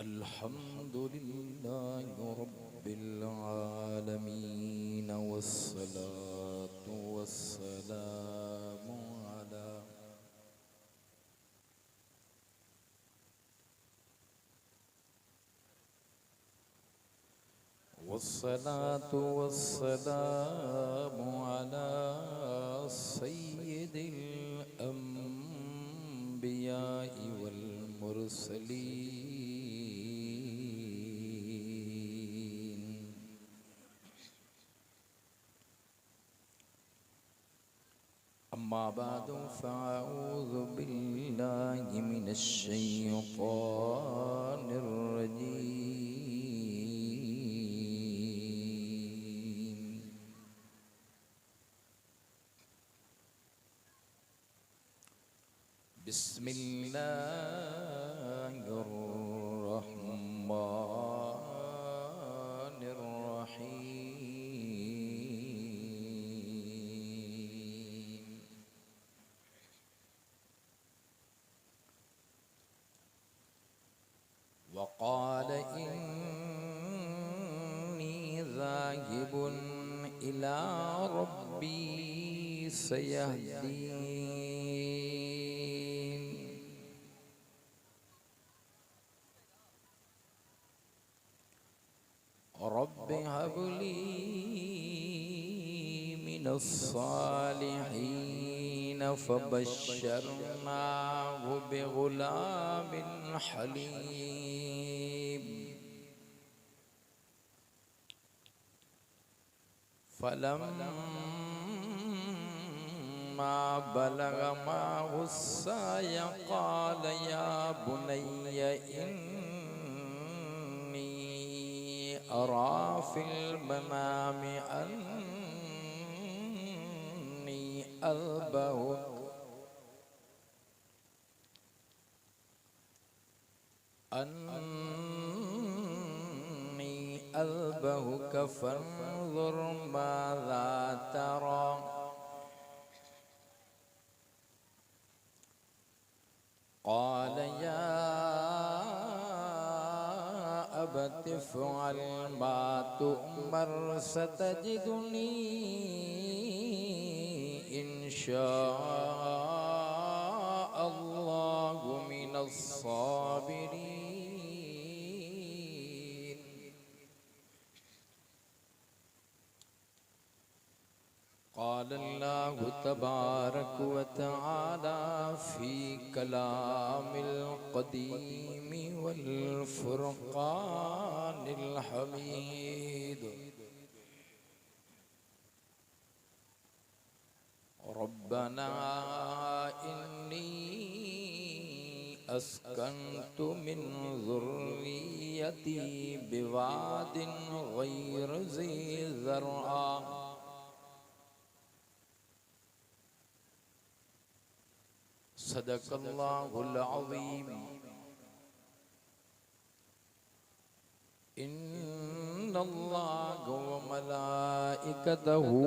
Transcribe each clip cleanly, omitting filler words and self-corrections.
अल्हम्दुलिल्लाहि रब्बिल आलमीन वस्सलातु वस्सलामु अला वस्सलातु वस्सलामु अला सय्यिदिल अंबिया'i वल मुरसलीन। अम्मा बादु फ़अऊज़ु बिल्लाहि मिनश शैतानिर रजीम। बिस्मिल्लाहिर रहमानिर रहीम। वक़ाल इन्नी ज़ाहिबुन इला रब्बी सयहदीन। Rabbi humbly minus सालिहीन फबश्शरनाहु बिग़ुलामिन haleem. फलम्मा बलग माहु अस्साय क़ाल या बुनय्य इन्नी अरा फिल मनामि अन्नी अज़बहुक फन्ज़ुर माज़ा तरा। क़ाल या अबति इफ़अल मा तु'मर सतजिदुनी इंशाअल्लाहु मिनस साबिरीन। क़ाल अल्लाहु तबारक व तआला फ़ी कलामिल क़दीम वल फ़ुरक़ानिल हमीद। रब्बना इन्नी अस्कन्तु मिन ज़ुर्रिय्यती बिवादिन ग़ैरि ज़ी ज़रअ सदक़ल्लाहुल अज़ीम। इन्नल्लाह व मलाइकतहू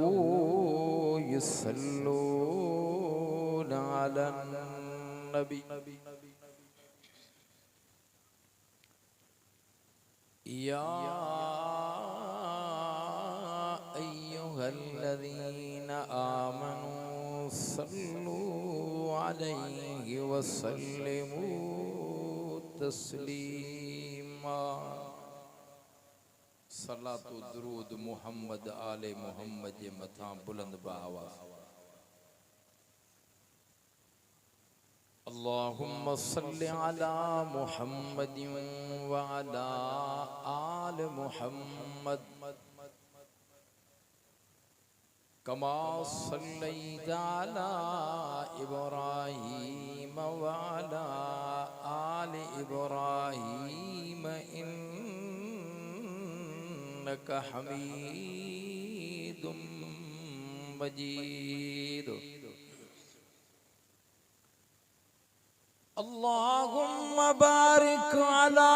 युसल्लूना अलन नबी। या अय्युहल्लज़ीना आमनू सल्लू अलैहि वसल्लिमू तस्लीमा। सलातो दुरूद मुहम्मद आले मुहम्मद जे मथां बुलंद बआवाज़। अल्लाहुम्मा सल्लि अला मुहम्मदिन व अला आल मुहम्मद कमा सल्लैता अला इब्राहीम व अला आलि इब्राहीम इन्नका हमीदुम मजीद। अल्लाहुम्मा बारिक अला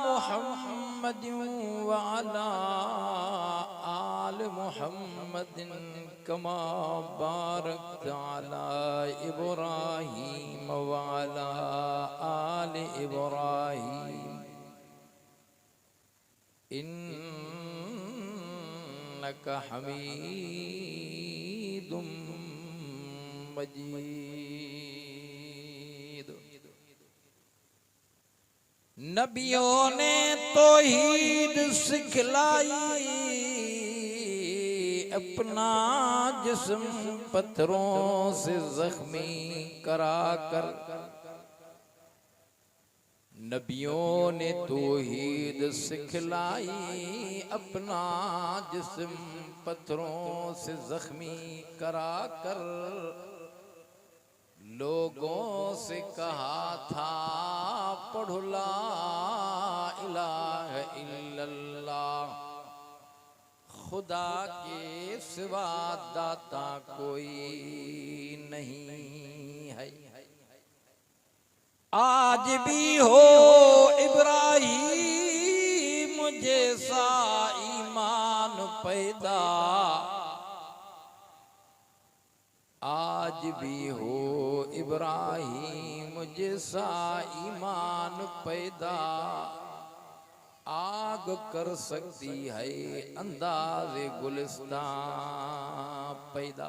मुहम्मदिन व अला आल मुहम्मदिन कमा बारकता अला इब्राहीम व अला आल इब्राहीम इन्नका हमीदुम मजीद। नबियों ने तौहीद सिखलाई, अपना जिस्म पत्थरों से जख्मी करा कर। नबियों ने तौहीद सिखलाई, अपना जिस्म पत्थरों से जख्मी करा कर। लोगों से कहा था पढ़ो ला इलाहा इल्लल्लाह, खुदा के सिवा दाता कोई नहीं है। आज भी हो इब्राहीम जैसा ईमान पैदा, आज भी हो इब्राहीम जैसा ईमान पैदा। आग कर सकती है अंदाज़े गुलिस्तां पैदा।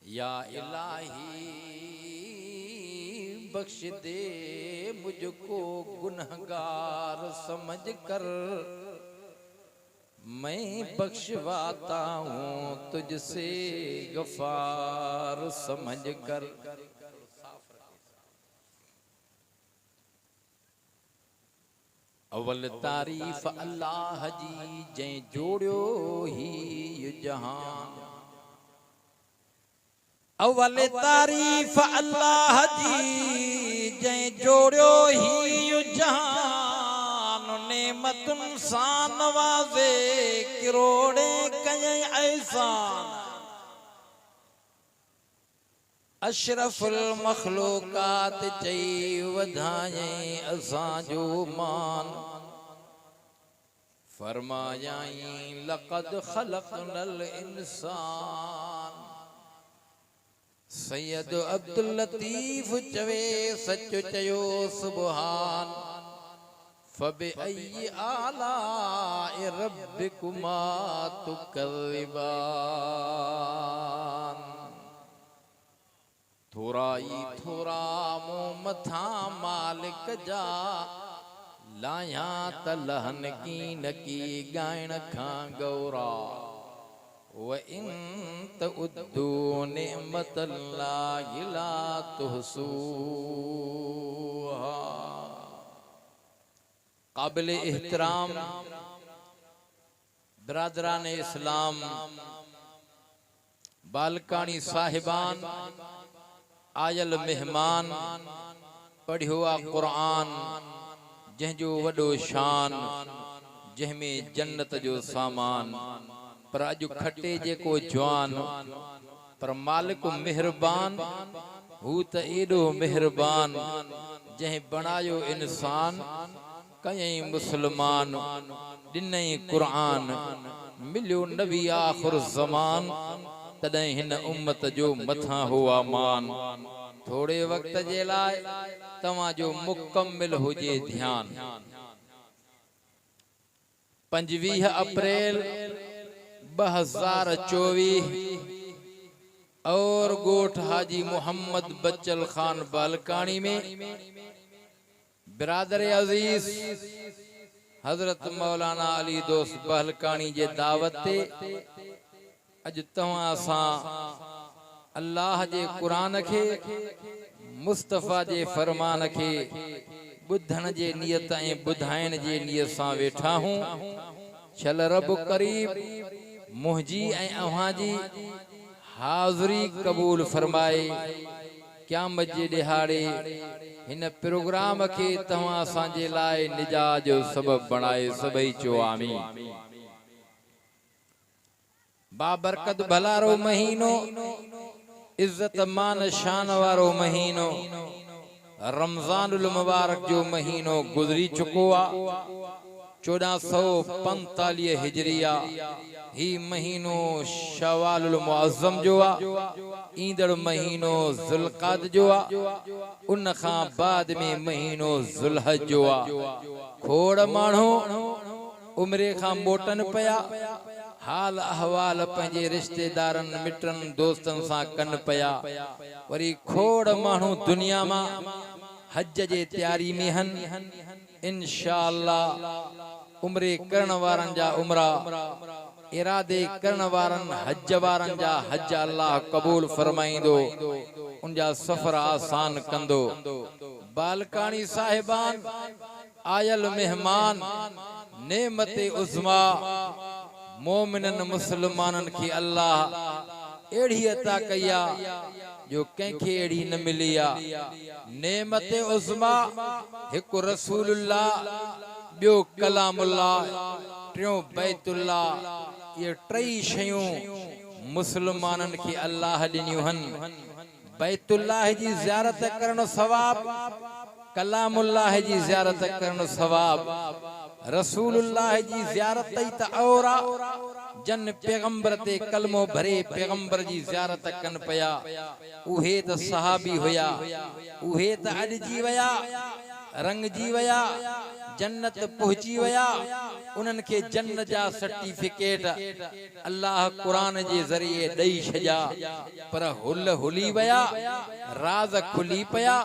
या इलाही बख्श दे मुझको गुनहगार समझ कर, मैं बख्शवाता हूँ तुझसे गफार समझ कर। अवल तारीफ अल्लाह जी जै जोड़ियो ही जहान। अवल तारीफ अल्लाह जी जै जोड़ियो ही जहान। नेमतुन सान नवाज़े किरोड़े कयई एहसान। अशरफुल मखलूकात चई वधाए असांजो मान। फरमायाई लक़द ख़लक़नल इंसान। सैयद अब्दुल लतीफ चवे सचो चयो सुबहान। फ़बिअय्यि आलाइ रब्बिकुमा तुकज़्ज़िबान। थोरा ई थोरा मूं मथा मालिक जा, लाया तलहन की नकी गायण खां गौरा। व इन तउद्दू निअमतल्लाहि ला तुहसूहा। काबिल एहतराम बिरादरान इस्लाम, बालकानी साहिबान, आयल मेहमान, पढ़ियो आ कुरान जंहिंजो वॾो शान, जंहिंमें जन्नत जो सामान। पर अॼु खटे जेको जवान, पर मालिक मेहरबान, हू त एॾो मेहरबान जंहिं बणायो इंसान, कयई मुस्लमान, ॾिनई क़ुरान, मिलियो नबी आख़िर ज़मान। तॾहिं हिन उम्मत जो मथां हुआ मान। थोड़े वक्त जे लाइ तव्हांजो मुकम्मिल हुजे ध्यान। 25 अप्रैल 2024 और गोठ हाजी मोहम्मद बच्चल खान बालकानी में बिरादर अजीज हजरत मौलाना अली दोस्त बालकानी जे दावत ते अज तव्हां सां अल्लाह जे कुरान खे, मुस्तफ़ा जे फरमान खे ॿुधण जे नियत ऐं ॿुधाइण जे नियत सां वेठा हूं। छल रब करीब मुंहिंजी ऐं अव्हांजी हाज़री क़बूल फरमाए। क़यामत जे ॾिहाड़े हिन प्रोग्राम खे तव्हां असांजे लाइ निजात जो सबब बणाए। सभई चो आमीन। बाबरकत भलारो महीनो, इज्जत मान शान वारो महीनो, रमज़ानुल मुबारक जो महीनो गुज़री चुको आ। 1445 हिजरिया ही महीनो शवालुल मुअज़्ज़म जो आ, ईंदड़ महीनो ज़ुल्क़ाद जो आ, उन खां बाद में महीनो ज़ुल्हज जो आ। खोड़ माण्हू उम्रे खां मोटन पया, हाल अहवाल पंहिंजे रिश्तेदारनि मिटनि दोस्तनि सां कनि पया। वरी खोड़ माण्हू दुनिया मां हज जे तैयारी में हन। इंशाअल्लाह उम्रे करण वारनि जा उमरा, इरादे करण वारनि हज वारनि जा हज अल्लाह कबूल फरमाईंदो, उनजा सफ़र आसान कंदो। बालकानी साहिबान, आयल मेहमान, नेमते उज़्मा मोमिनन मुसलमानन की अल्लाह एड़ी अता कया जो कंखे एड़ी न मिली आ। नेमते उज़्मा एक रसूलुल्लाह, बियो कलामुल्लाह, टियों बैतुल्लाह, ये टई शयूं मुसलमानन की अल्लाह ॾिनियूं हन। बैतुल्लाह जी ज़ियारत करण सवाब, कलामुल्लाह जी ज़ियारत करण सवाब, रसूलुल्लाह जी ज़ियारत त औरा। जन पैगंबर ते कलमो भरे पैगंबर जी ज़ियारत कन पया, उहे त सहाबी हुया, उहे त अॾजी वया, रंगजी वया, जन्नत पहुची वया। उन्हनि खे जन्नत जा सर्टिफिकेट अल्लाह कुरान जे ज़रिए ॾेई छॾिया, पर हुल हुली वया, राज़ खुली पया।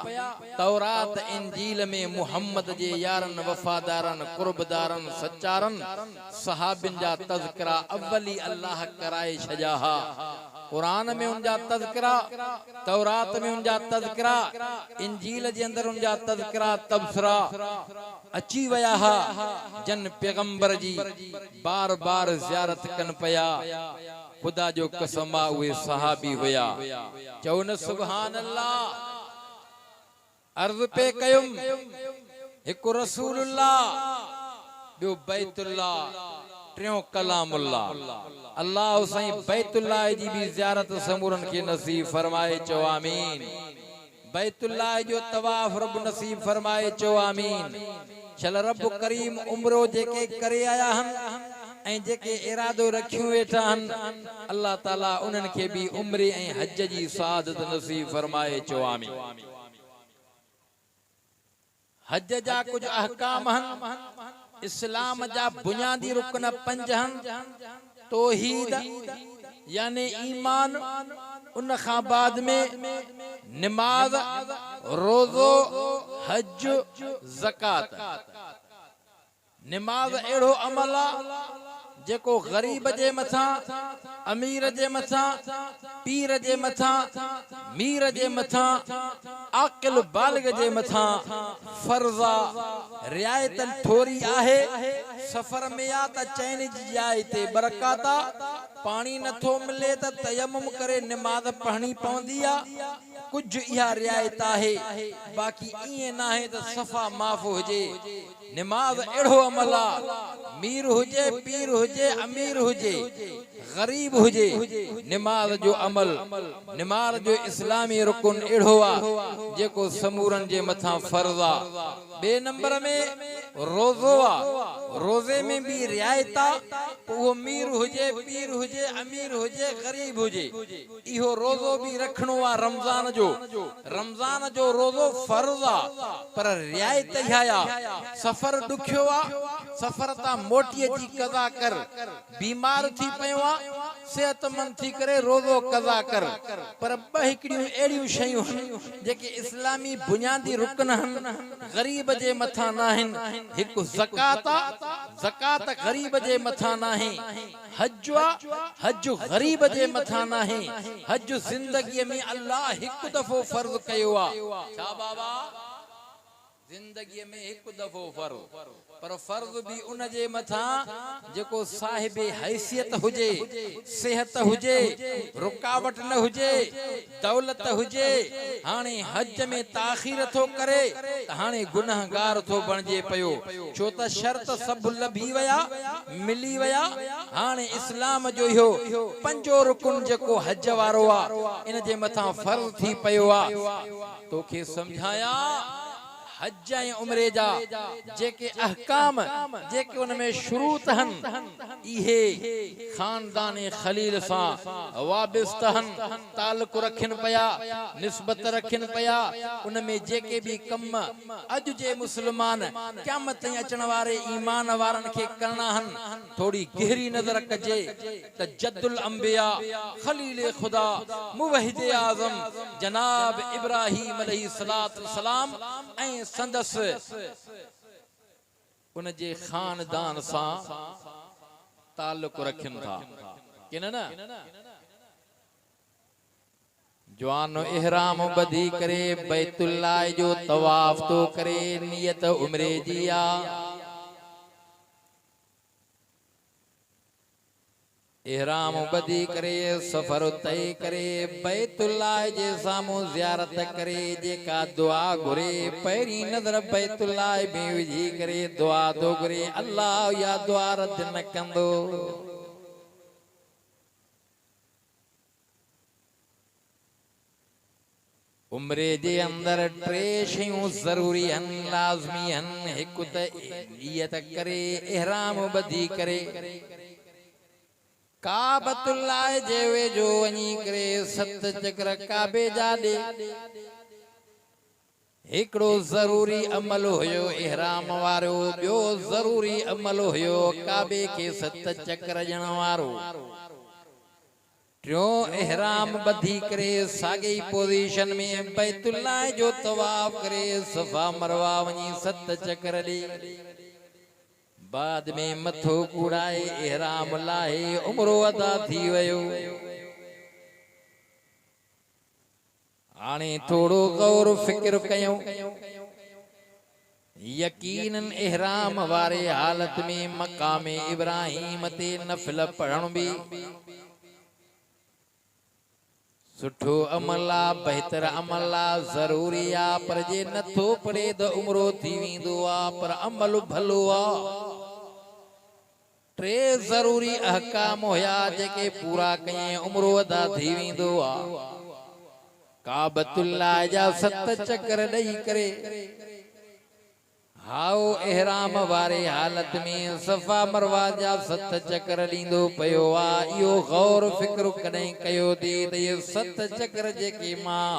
तौरात इंजील में मुहम्मद जे यारनि वफ़ादारनि कुर्बदारनि सच्चारनि सहाबिन जा तज़किरा अव्वली अल्लाह कराए छॾिया हा। कुरान में उनजा तज़किरा, तौरात में उनजा तज़किरा, इंजील जे अंदर उनजा तज़किरा तबसरा अची वया हा। जन पैगंबर जी बार बार ज़ियारत कन पया। खुदा जो कसम आ, उहे सहाबी हुया। चओ न सुभान अल्लाह। अर्ज़ पे कयुम, हिकु रसूलुल्लाह, बियो बैतुल्लाह, टियों कलामुल्लाह। अल्लाह साईं बैतुल्लाह जी भी ज़ियारत समूरन खे नसीब फरमाए, चओ आमीन। बैतुल्लाह जो तवाफ रब नसीब फरमाए, चओ आमीन। चल रब करीम उम्रो जेके करे आया हन ऐं जेके इरादो रखियूं वेठा हन, अल्लाह ताला उन्हनि खे भी उम्रे ऐं हज जी सआदत नसीब फरमाए, चओ आमीन। हज जा कुछ अहकाम हन, इस्लाम जा बुनियादी रुकन 5 हन। तौहीद यानी ईमान, उन खां बाद में नमाज, रोज़ो, हज, ज़कात। नमाज एड़ो अमल आ जेको गरीब जे मथा, अमीर जे मथा, पीर जे मथा, मीर जे मथा, आकिल बालिग जे मथा फर्ज़ आ। रियायतन थोरी आहे, सफ़र में आ त चैन जी जाइ ते बरक़ात आ। पानी नथो मिले त तयम्मुम करे नमाज पढ़णी पवंदी आ। कुछ इहा रियायत आहे, बाक़ी इएं नाहे त सफ़ा माफ़ हुजे। नमाज एड़ो अमल आ, मीर हुजे, पीर हुजे, अमीर हुजे, गरीब हुजे, नमाज जो अमल, नमाज जो इस्लामी रुकन एड़ो आ जेको समूरन जे मथा फर्ज़ आ। 2 नंबर में रोज़ो आ। रोज़े में भी रियायत आ, वो मीर हुजे, पीर हुजे, अमीर हुजे, गरीब हुजे, इहो रोज़ो भी रखणो आ। रमज़ान जो, रमज़ान जो रोज़ो फर्ज़ आ, पर रियायत इहा आ, सफ़र दुखियो आ, सफ़र ता मोटी अची कज़ा कर। बीमार थी पयो आ, सेहतमंद थी करे रोज़ो कज़ा कर। पर 2 हिकड़ियूं एड़ियूं शयूं जेके इस्लामी बुनियादी रुकन हन, गरीब जे मथा नाहिन। हिकु ज़कात आ, ज़कात गरीब जे मथा नाहे। हज आ, हज गरीब जे मथा नाहे। हज ज़िंदगीअ में अल्लाह हिकु दफ़ो फर्ज़ कयो आ। छा बाबा? जिंदगी में एक दफो फर्ज, पर फर्ज भी उन जे मथा जेको साहिबे हैसियत हुजे, सेहत हुजे, रुकावट न हुजे, दौलत हुजे। हाने हज में ताखीर थो करे त हाने गुनाहगार थो बणजे पयो, छो त शर्त सब लभी वया, मिली वया। हाने इस्लाम जो इहो 5 रुकन जेको हज वारो आ, इन जे मथा फर्ज थी पयो आ। तोखे समझाया हज ऐं उमरे जा जेके अहकाम जेके उन में शुरूत हन इहे खानदान खलील सां वाबिस्त हन ताल्लुक रखन पया निस्बत रखन पया उन में जेके भी कम अज जे मुसलमान क़यामत ताईं अचण वारे ईमान वारन खे करना हन थोड़ी गहरी नजर कजे त जद्दुल अंबिया खलील खुदा मुवहिद आज़म जनाब इब्राहीम अलैहिस्सलातु वस्सलाम ऐं संदस उन जे खानदान सां ताल्लुक रखन था कि न जवानो इहराम बधी करे बैतुल्लाह जो तवाफ तो करे नियत उमरे जी आ इहराम बधी करे सफर तय करे बैतुल्लाह जे सामू ज़ियारत करे जेका दुआ घुरे पहिरी नजर बैतुल्लाह में विझी करे दुआ तो घुरे अल्लाह या दुआ रद न कंदो उमरे जे अंदर टे शयूं जरूरी हन लाज़मी हन हिकु त नियत करे इहराम बधी करे काबतुल्लाह जे वेझो वञी करे 7 चक्र काबे जा ॾे हिकड़ो जरूरी अमल हुयो इहराम वारो ॿियो जरूरी अमल हुयो काबे के 7 चक्र ॾियण वारो टियों इहराम बधी करे साॻी पोजीशन में बैतुल्लाह जो तवाफ करे सफा मरवा वञी 7 चक्र ॾे बाद में मथो कुड़ाए इहराम लाहे उमरो अदा थी वयो हाणे थोड़ो गौर फिक्र कयो यकीनन इहराम वारे हालत में मकाम इब्राहीम ते नफल पढ़ण भी सुठो अमला बेहतर अमला जरूरी आ पर जे नथो पढ़े त उमरो थी वेंदो आ पर अमल भलो आ टे जरूरी अहकाम होया जेके पूरा कये उमरो अदा थी वेंदो आ काबतुल्लाह जा 7 चक्र ॾेई करे हाओ इहराम वारे हालत में सफा मरवा जा 7 चक्र ॾींदो पयो आ इहो गौर फिक्र कॾहिं कयो थी त इहे 7 चक्र जेके मां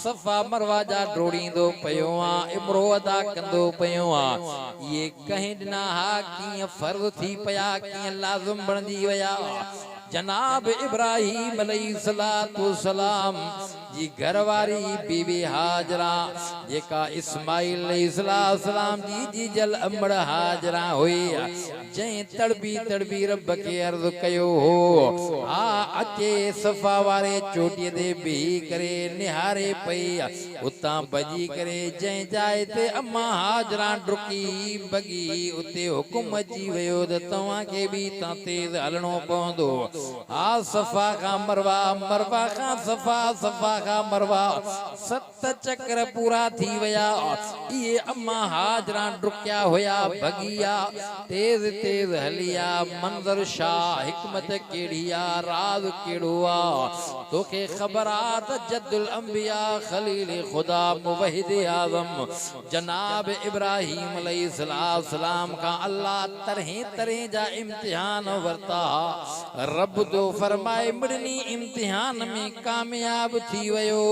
सफा मरवा जा ड्रोड़ींदो पयो आ इमरो अदा कंदो पयो आ इहे कंहिं ॾिना हा कीअं फर्ज़ थी पया कीअं लाज़िम बणजी विया जनाब इब्राहीम अलैहिस्सलातु वस्सलाम जी घरवारी बीबी हाजरा जेका इस्माइल अलैहिस्सलाम जी जल अमड़ हाजरा हुई जंहिं तड़बी रब के अर्ज़ कयो हो हा अचे सफा वारे चोटीअ ते बीही करे निहारे पई उतां भॼी करे जंहिं जाइ ते अम्मा हाजरा डुकी भॻी उते हुकुम अची वियो त तव्हांखे बि हितां तेज़ हलणो पवंदो हा सफा खां मरवा मरवा खां सफा सफा खां मरवा 7 चक्र पूरा थी विया इहे अम्मा हाजरा डुकिया हुया भगिया तेज तेज हलिया मंजर शाह हिकमत केड़ी आ राज केड़ो आ तोखे ख़बर आ त जद्दुल अंबिया खलील खुदा मुवहिद आज़म जनाब इब्राहीम अलैहिस्सलाम का अल्लाह तरह तरह जा इम्तिहान वरता रब तो फरमाए मिड़नी इम्तिहान में कामयाब थी वयो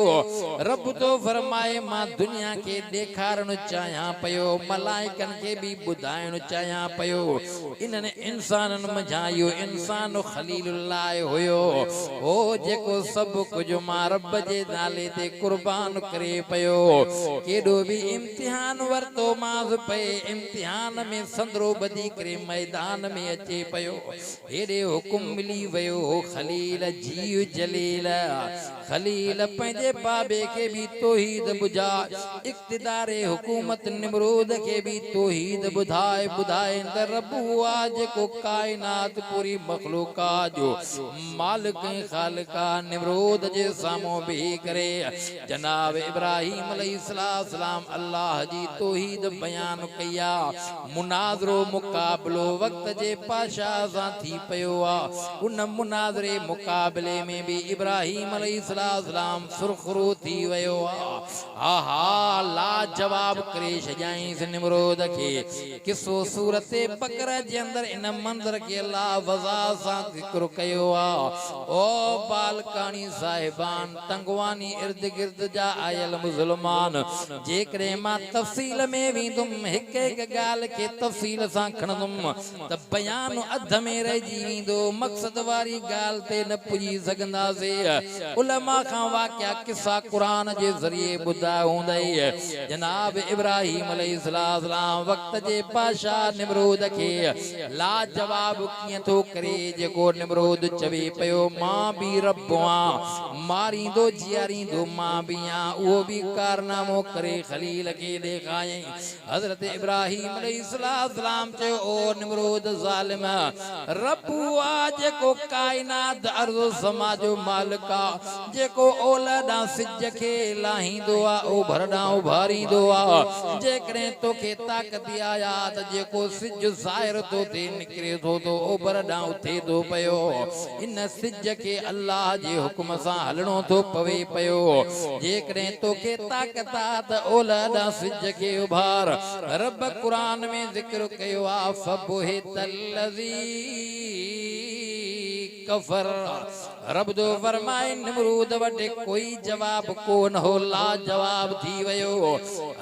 रब तो फरमाए मां दुनिया के देखारण चाहया पयो मलाइकन के भी बुधाइण चाहया पयो इन्हनि इंसानन मझायो इंसान खलीलुल्लाह होयो ओ जेको सब कुछ मां रब जे नाले ते कुर्बान करे पयो केडो भी इम्तिहान वरतो माज पे इम्तिहान में संदरो बदी करे मैदान में अचे पयो हेडे हुकुम मिली वयो खलील जीव जलील खलील पंहिंजे बाबे के भी तौहीद बुझा इक्तिदारे हुकूमत निमरूद के भी तौहीद बुधाए बुधाए त रब हुआ जेको कायनात पूरी मखलूकात जो मालिक खालिका निमरूद जे सामो भी करे जनाब इब्राहीम अलैहिस्सलाम अल्लाह जी तौहीद बयान कया मुनाज़रो मुकाबलो वक्त जे पाशा सां थी पयो आ उन मुनाज़रे मुकाबले में भी इब्राहीम अलैहिस्सलाम सलाम सुरखरू थी वयो आहा ला जवाब करे छजाई निमरूद के किसो सूरत बकरा जे अंदर इन मंदिर के अल्लाह वज़ा सा जिक्र कयो ओ बालकानी साहिबान तंगवानी इर्द गिर्द जा आयल मुसलमान जेकरे मां तफसील में विंदुम हिक हिक गाल के तफसील सा खणदुम त बयान अध में रहिजी विंदो मकसद वारी गाल ते न पुजी सघंदा से उलमा खां वाक़या किस्सा कुरान जे ज़रिए बुधा हुंदई जनाब इब्राहिम अलैहिस्सलाम वक्त जे बादशाह निमरूद के ला जवाब किए तो करे जेको निमरूद चवे पयो मां भी रब्बवा मारी दो जियारी दो मां भी वो भी कारनामो करे खलील के देखाए हजरत इब्राहिम अलैहिस्सलाम चे ओ निमरूद जालिम रब्बवा जेको कायनात अर्ज़ समा जो मालिका जेको औलादा सिज के लाहींदो आ ओ भरडा उभारी दो जे करे तो के ताकत आयात जेको सिज ज़ाहिर तो थे निकरे थो तो ओभर डाउ थे दो पयो इन सिज के अल्लाह जे हुक्म सा हलणो तो पवे पयो जे करे तो के ताकत आत औलादा सिज के उभार रब कुरान में जिक्र कयो आ फबुहितल्लज़ी कफर रब दो फरमाए निमरूद वटे कोई जवाब कोन हो ला जवाब थी वयो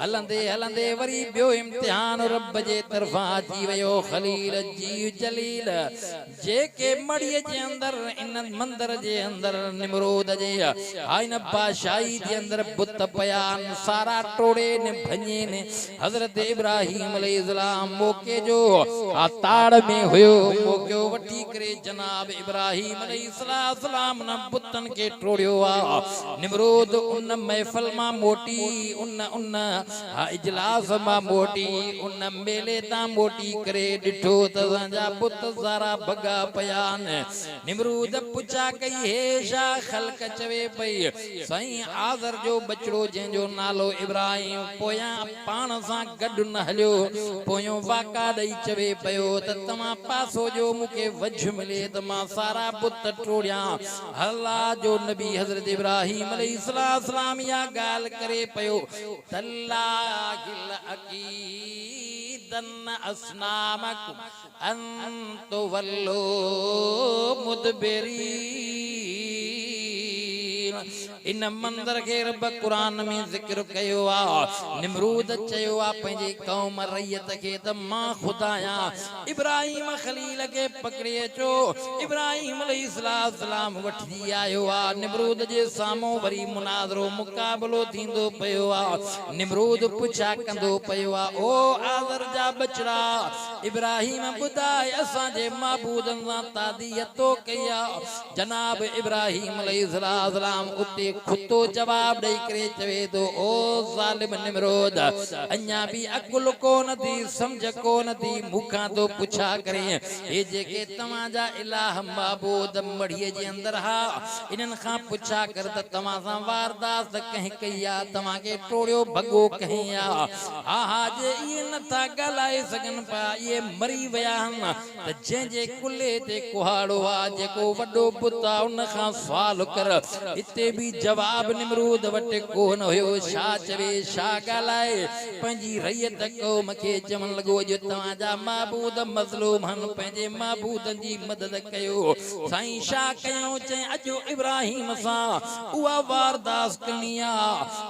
हलंदे हलंदे वरी बियो इम्तिहान रब जे तरफा थी वयो खलील जी जलील जेके मड़िए जे अंदर इन मंदिर जे अंदर निमरूद जे आइन बादशाही जे अंदर बुत पयान सारा टोड़े ने भञे ने हजरत इब्राहिम अलैहिस्सलाम मौके जो ताड़ में हुयो मौके वठी करे जनाब इब्राहिम अलैहिस्सलाम न बुतन के टोड़ियो निमरूद उन महफिल मा मोटी उन इजलास मा मोटी उन मेले ता मोटी करे डिठो त जा बुत सारा भगा पयान निमरूद पुछा कई हे शा खल्क चवे पई सही आज़र जो बचड़ो जंहिंजो नालो इब्राहिम पोया पान सा गड न हलियो पोयो वाका दई चवे पयो त तमा पासो जो मुके वज मिले त मां सारा बुत टोड़िया अल्लाह जो नबी हजरत इब्राहिम अलैहिस्सलाम या गाल करे पयो तल्लाहिल अकीदन अस्नामकुम अंतु वल्लो मुदबिरी इन मंदिर के रब कुरान में जिक्र कयो आ निमरूद चयो आ पंहिंजी कौम रैयत के त मां खुदाया इब्राहिम खलील के पकड़े अचो इब्राहिम अलैहिस्सलाम वठी आयो आ निमरूद जे सामो वरी मुनाज़रो मुकाबलो थींदो पयो आ निमरूद पुछा कंदो पयो आ ओ आज़र जा बचड़ा इब्राहिम ॿुधाए असां जे माबूदन सां तादीयत तो कया जनाब इब्राहिम अलैहिस्सलाम उते खुतो जवाब दई करे चवे तो ओ जालिम निमरूद अन्या भी अकुल कोन थी समझ कोन थी मुखा तो पुछा करे ए जेके तमा जा इलाह माबूद मड़िए जे अंदर हा इनन खां पुछा कर त तमा सा वारदात कह कया तमा के टोड़ियो भगो कहिया आहा जे ये न था गलाए सगन पा ये मरी वया हन त जे जे कुले ते कुहाड़ो आ जेको वडो पुता उन खां सवाल कर इते भी जवाब निमरूद वटे कोन होयो शा चवे शा गालाए पंजी रैयत कौम के चमन लगो जो तवा जा माबूद मजलूम हन पंजे माबूदन जी मदद कयो साईं शा कयो चे अजो इब्राहिम सा उआ वारदास कनिया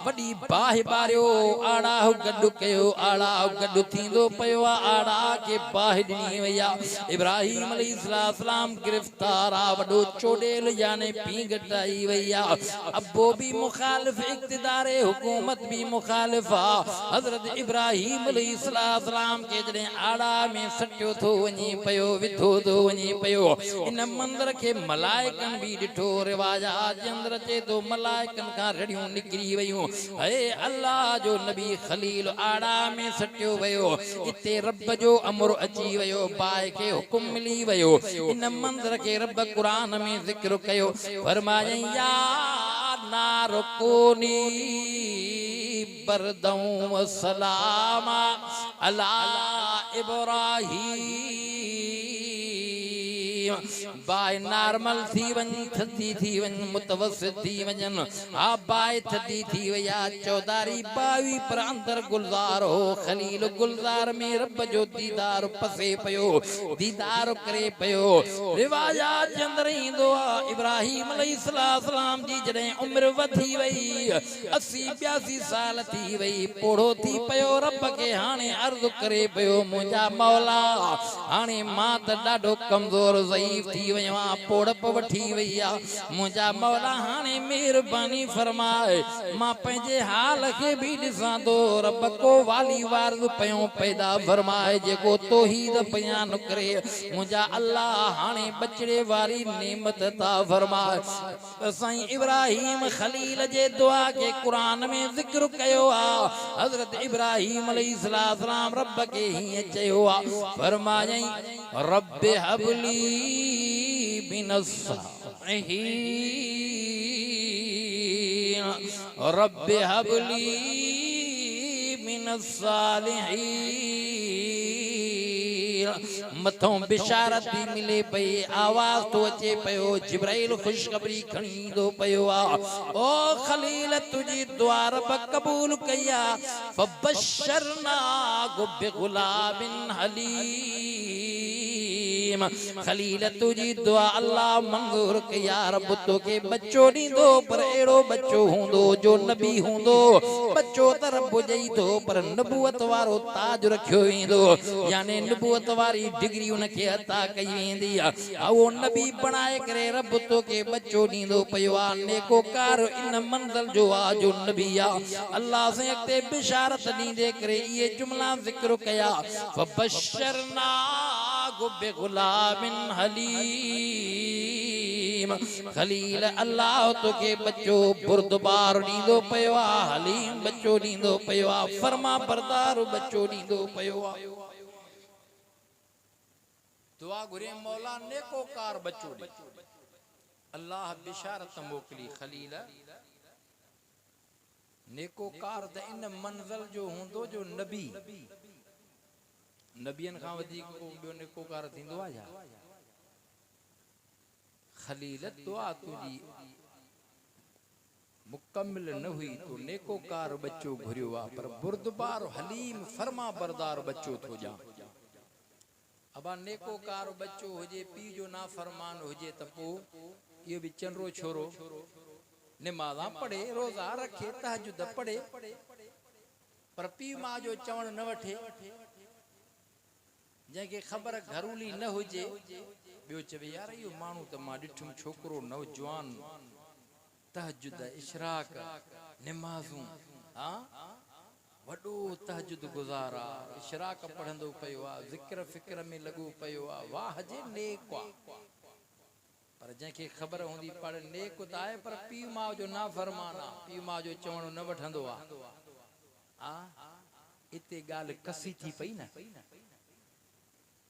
वडी बाहि बारियो आड़ा गड्डु कयो आड़ा गड्डु थींदो पयो आड़ा के बाहि दिनी वया इब्राहिम अलैहिस्सलाम गिरफ्तार आ वडो चोडेल याने पी गटाई वया अब्बो भी मुखालिफ इक्तिदारे हुकूमत भी मुखालिफा हजरत इब्राहिम अलैहिस्सलाम के जने आड़ा में सटियो थो वनी पयो विधो थो वनी पयो इन मंदिर के मलाइकन भी डिठो रिवाजा जे अंदर चे तो मलाइकन का रड़ियों निकरी वयूं हे अल्लाह जो नबी खलील आड़ा में सटियो वयो इते रब जो अमर अची वयो बाय के हुक्म मिली वयो इन मंदिर के रब कुरान में जिक्र कयो फरमाया या नारकुनी बरदौ सलामा अला इब्राहिम बाय नॉर्मल थी वन थदी थी वन मुतवस्सित थी वजन आ बाय थदी थी वया चौधारी बावी पर अंदर गुलजार हो खलील गुलजार में रब जो दीदार पसे पयो दीदार करे पयो रिवायात जे अंदर ईंदो आ इब्राहिम अलैहिस्सलाम जी जॾहिं उम्र वधी वई 80-82 साल थी वई पोढ़ो थी पयो रब के हाणे अर्ज़ करे पयो मुंहिंजा मौला हाणे मां त ॾाढो कमज़ोर ज़ईफ़ थी वयो आहियां पोड़प वठी वई आहे मुंहिंजा मौला हाणे महिरबानी फरमाए मां पंहिंजे हाल खे बि ॾिसां थो रब को वाली वारद पयो पैदा फरमाए जेको तौहीद बयान करे मुंहिंजा अल्लाह हाणे बचड़े वारी नेमत था फरमाए साईं इब्राहिम खलील जे दुआ के कुरान में ज़िक्र कयो आहे हज़रत इब्राहिम अलैहिस्सलाम रब के हीअं चयो आहे फरमायई रब हबली मिनस सालिहीन रब हबली मिनस सालिहीन मथों बिशारत भी मिले पई आवाज तो अचे पयो जिब्राइल खुशखबरी खणी दो पयो आ ओ खलील तुझी दुआ रब कबूल कया फबशरना बिगुलाबिन हलीम खलील तुझी दुआ अल्लाह मंजूर कया रब तो के बच्चो दींदो पर एड़ो बच्चो हुंदो जो नबी हुंदो बच्चो त रब जई दो पर नबूवत वारो ताज रखियो वेंदो यानी नबूवत वारी डिग्री उनके अता कई वेंदी आ वो नबी बनाए करे रब तो के बच्चो दींदो पयो आ नेकोकार इन मंजिल जो आ जो नबी आ अल्लाह से अॻिते बिशारत दींदे करे ये जुमला ज़िक्र कया फबशरना बिगुलाबिन हलीम खलील अल्लाह तो के बच्चो बुर्दबार दींदो पयो आ हलीम बच्चो दींदो पयो आ फरमा बरदार बच्चो दींदो पयो आ दुआ घुरे मौला नेकोकार बच्चो दे अल्लाह बिशारत मोकली खलील नेकोकार त इन मंजिल जो हुंदो जो नबी नबियन खां वधीक को ॿियो नेकोकार थींदो आहे छा खलील दुआ तुझी मुकम्मिल न हुई तो नेकोकार बच्चो घुरियो आ पर बुर्दबार हलीम फरमा बरदार बच्चो थो जा अबा नेकोकार बच्चो हुजे पी जो ना फरमान हुजे त पो ये भी चंरो छोरो नमाज़ा पढ़े रोजा रखे तहज्जुद पढ़े पर पी मां जो चवण न वठे जंहिंखे ख़बर घरूली न हुजे ॿियो चवे यार इहो माण्हू त मां ॾिठुम छोकिरो नौजवान तहज्जुद इशराक नमाज़ूं हा वॾो तहज्जुद गुज़ार आ इशराक पढ़ंदो पयो आ ज़िक्र फ़िक्र में लॻो पयो आ वाह जे नेक आ पर जंहिंखे ख़बर हूंदी पढ़ नेक त आहे पर पीउ माउ जो ना फरमान आ पीउ माउ जो चवण न वठंदो आ हा इते ॻाल्हि कसी थी पई न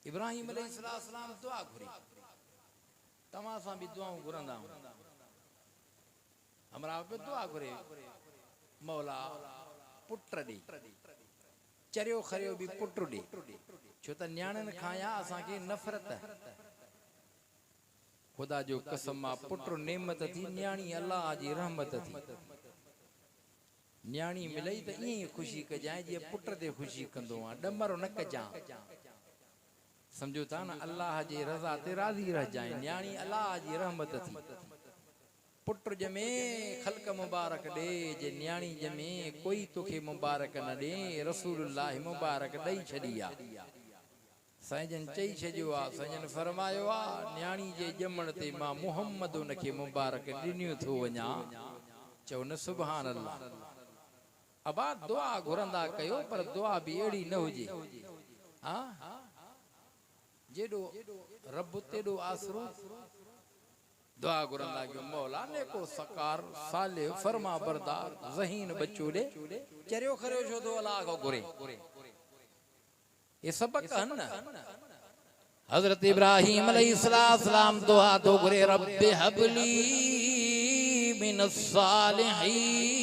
इब्राहिम अलैहिस्सलाम दुआ घुरी तव्हां सां भी दुआऊं घुरंदा आहियूं हमरा पे दुआ घुरे मौला पुट ॾे चरियो खरियो भी पुट ॾे छो त न्याणनि खां या असांखे नफ़रत खुदा जो कसम आ पुट नेमत थी न्याणी अल्लाह जी रहमत थी न्याणी मिलई त ईअं ख़ुशी कजांइ जीअं पुट ते ख़ुशी कंदो आ ॾमर न कजां समझो था ना अल्लाह जी रज़ा ते राज़ी रह जाए न्याणी अल्लाह जी रहमत थी पुट जमे खल्क मुबारक दे जे न्याणी जमे कोई तोखे मुबारक न दे रसूलुल्लाह मुबारक दई छड़िया साईं चई छजो आ साईं फरमायो आ न्याणी जे जमण ते मां मोहम्मद उनखे मुबारक ॾिनियो थो वञा चओ न सुभान अल्लाह अबा दुआ घुरंदा कयो पर दुआ भी एड़ी न हुजे हा जेडो रब तेडो आसरो दुआ घुरंदा कयो मौला ने को सकार साले फरमा बरदार ज़हीन बच्चो दे चरियो खरियो छो दो अल्लाह को घुरे ये सबक है ना हजरत इब्राहिम अलैहिस्सलाम दुआ दो घुरे रब्बे हबली मिनस सालिहीन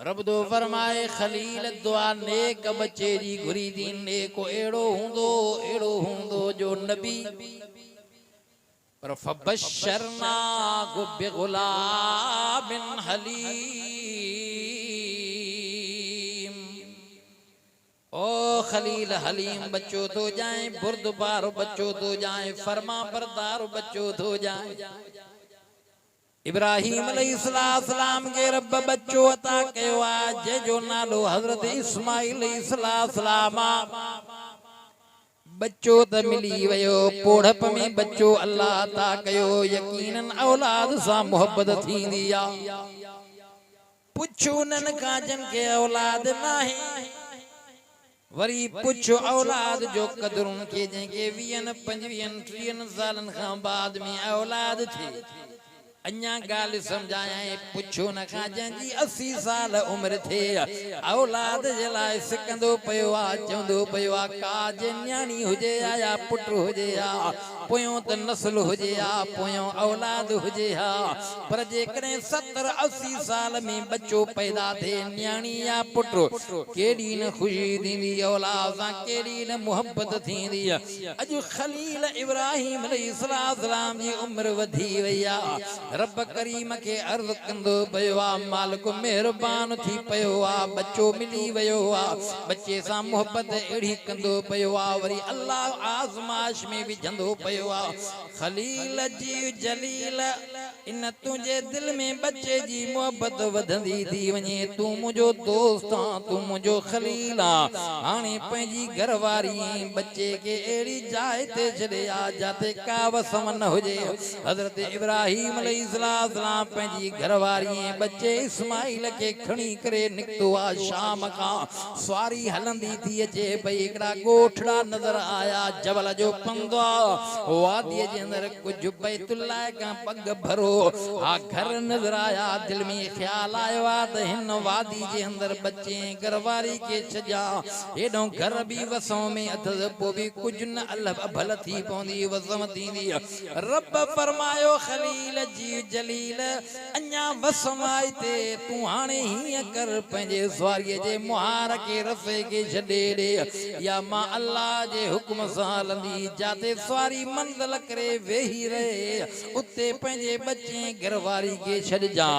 रब दो फरमाए खलील दुआ नेक बच्चे जी घुरी दी नेको एड़ो हुंदो जो नबी पर फबशरना गो बिगुलामिन हलीम ओ खलील हलीम बच्चो तो जाए बुर्दबार बच्चो तो जाए फरमा बरदार बच्चो तो जाए इब्राहिम अलैहिस्सलाम के रब बच्चो अता कयो आज जो नालो हजरत इस्माइल अलैहिस्सलाम बच्चो त मिली वयो पोढ़प में बच्चो अल्लाह अता कयो यकीनन औलाद सा मोहब्बत थींदी आ पुछो नन का जन के औलाद नाही वरी पुछो औलाद जो कदरुन के जेके 20 25 30 सालन खां बाद में औलाद थी अन्या गाल समझाया पुछो न खा जंजी 80 साल उम्र थे औलाद जलाए सिकंदो पयो आ चंदो पयो आ काज न्याणी हुजे या पुट हुजे या पोयो त नस्ल हुजे या पोयो औलाद हुजे हा पर जे करे 70 80 साल में बच्चो पैदा थे न्याणी या पुट केडी न खुशी दींदी औलाद सा केडी न मोहब्बत थींदी अज खलील इब्राहिम अलैहिस्सलाम जी उम्र वधी वया रब करीम के अर्ज कंदो पयो आ मालिक मेहरबान थी पयो आ बच्चो मिली वयो आ बच्चे सा मोहब्बत एड़ी कंदो पयो आ वरी अल्लाह आजमाइश में विझंदो पयो आ खलील जी जलील इन तुझे दिल में बच्चे जी मोहब्बत वधंदी थी वने तू मुझो दोस्त आ तू मुझो खलील आ हाने पंहिंजी घरवारी बच्चे के एड़ी जाए ते छड़े आ जाते का वसम न हुजे हजरत इब्राहिम अलैहिस्सलाम पंहिंजी घरवारी बच्चे इस्माइल के खणी करे निकतो आ शाम का सवारी हलंदी थी अचे भई एकड़ा गोठड़ा नजर आया जबल जो पंदो वादी जे अंदर कुछ बैतुल्लाह का पग भरो आ घर नजर आया दिल में ख्याल आयो आ त हिन वादी जे अंदर बच्चे घरवारी के छजा एडो घर भी वसों में अथस पो भी कुछ न अल्लाह भल थी पौंदी वसम थींदी रब फरमायो खलील जी जलील अन्या वसमाई ते तू हाने ही कर पंजे सवारी जे मुहार के रसे के छडे दे या मां अल्लाह जे हुक्म सा लंदी जाते सवारी मंजिल करे वेही रहे उते पंजे बच्चे घरवारी के छड जा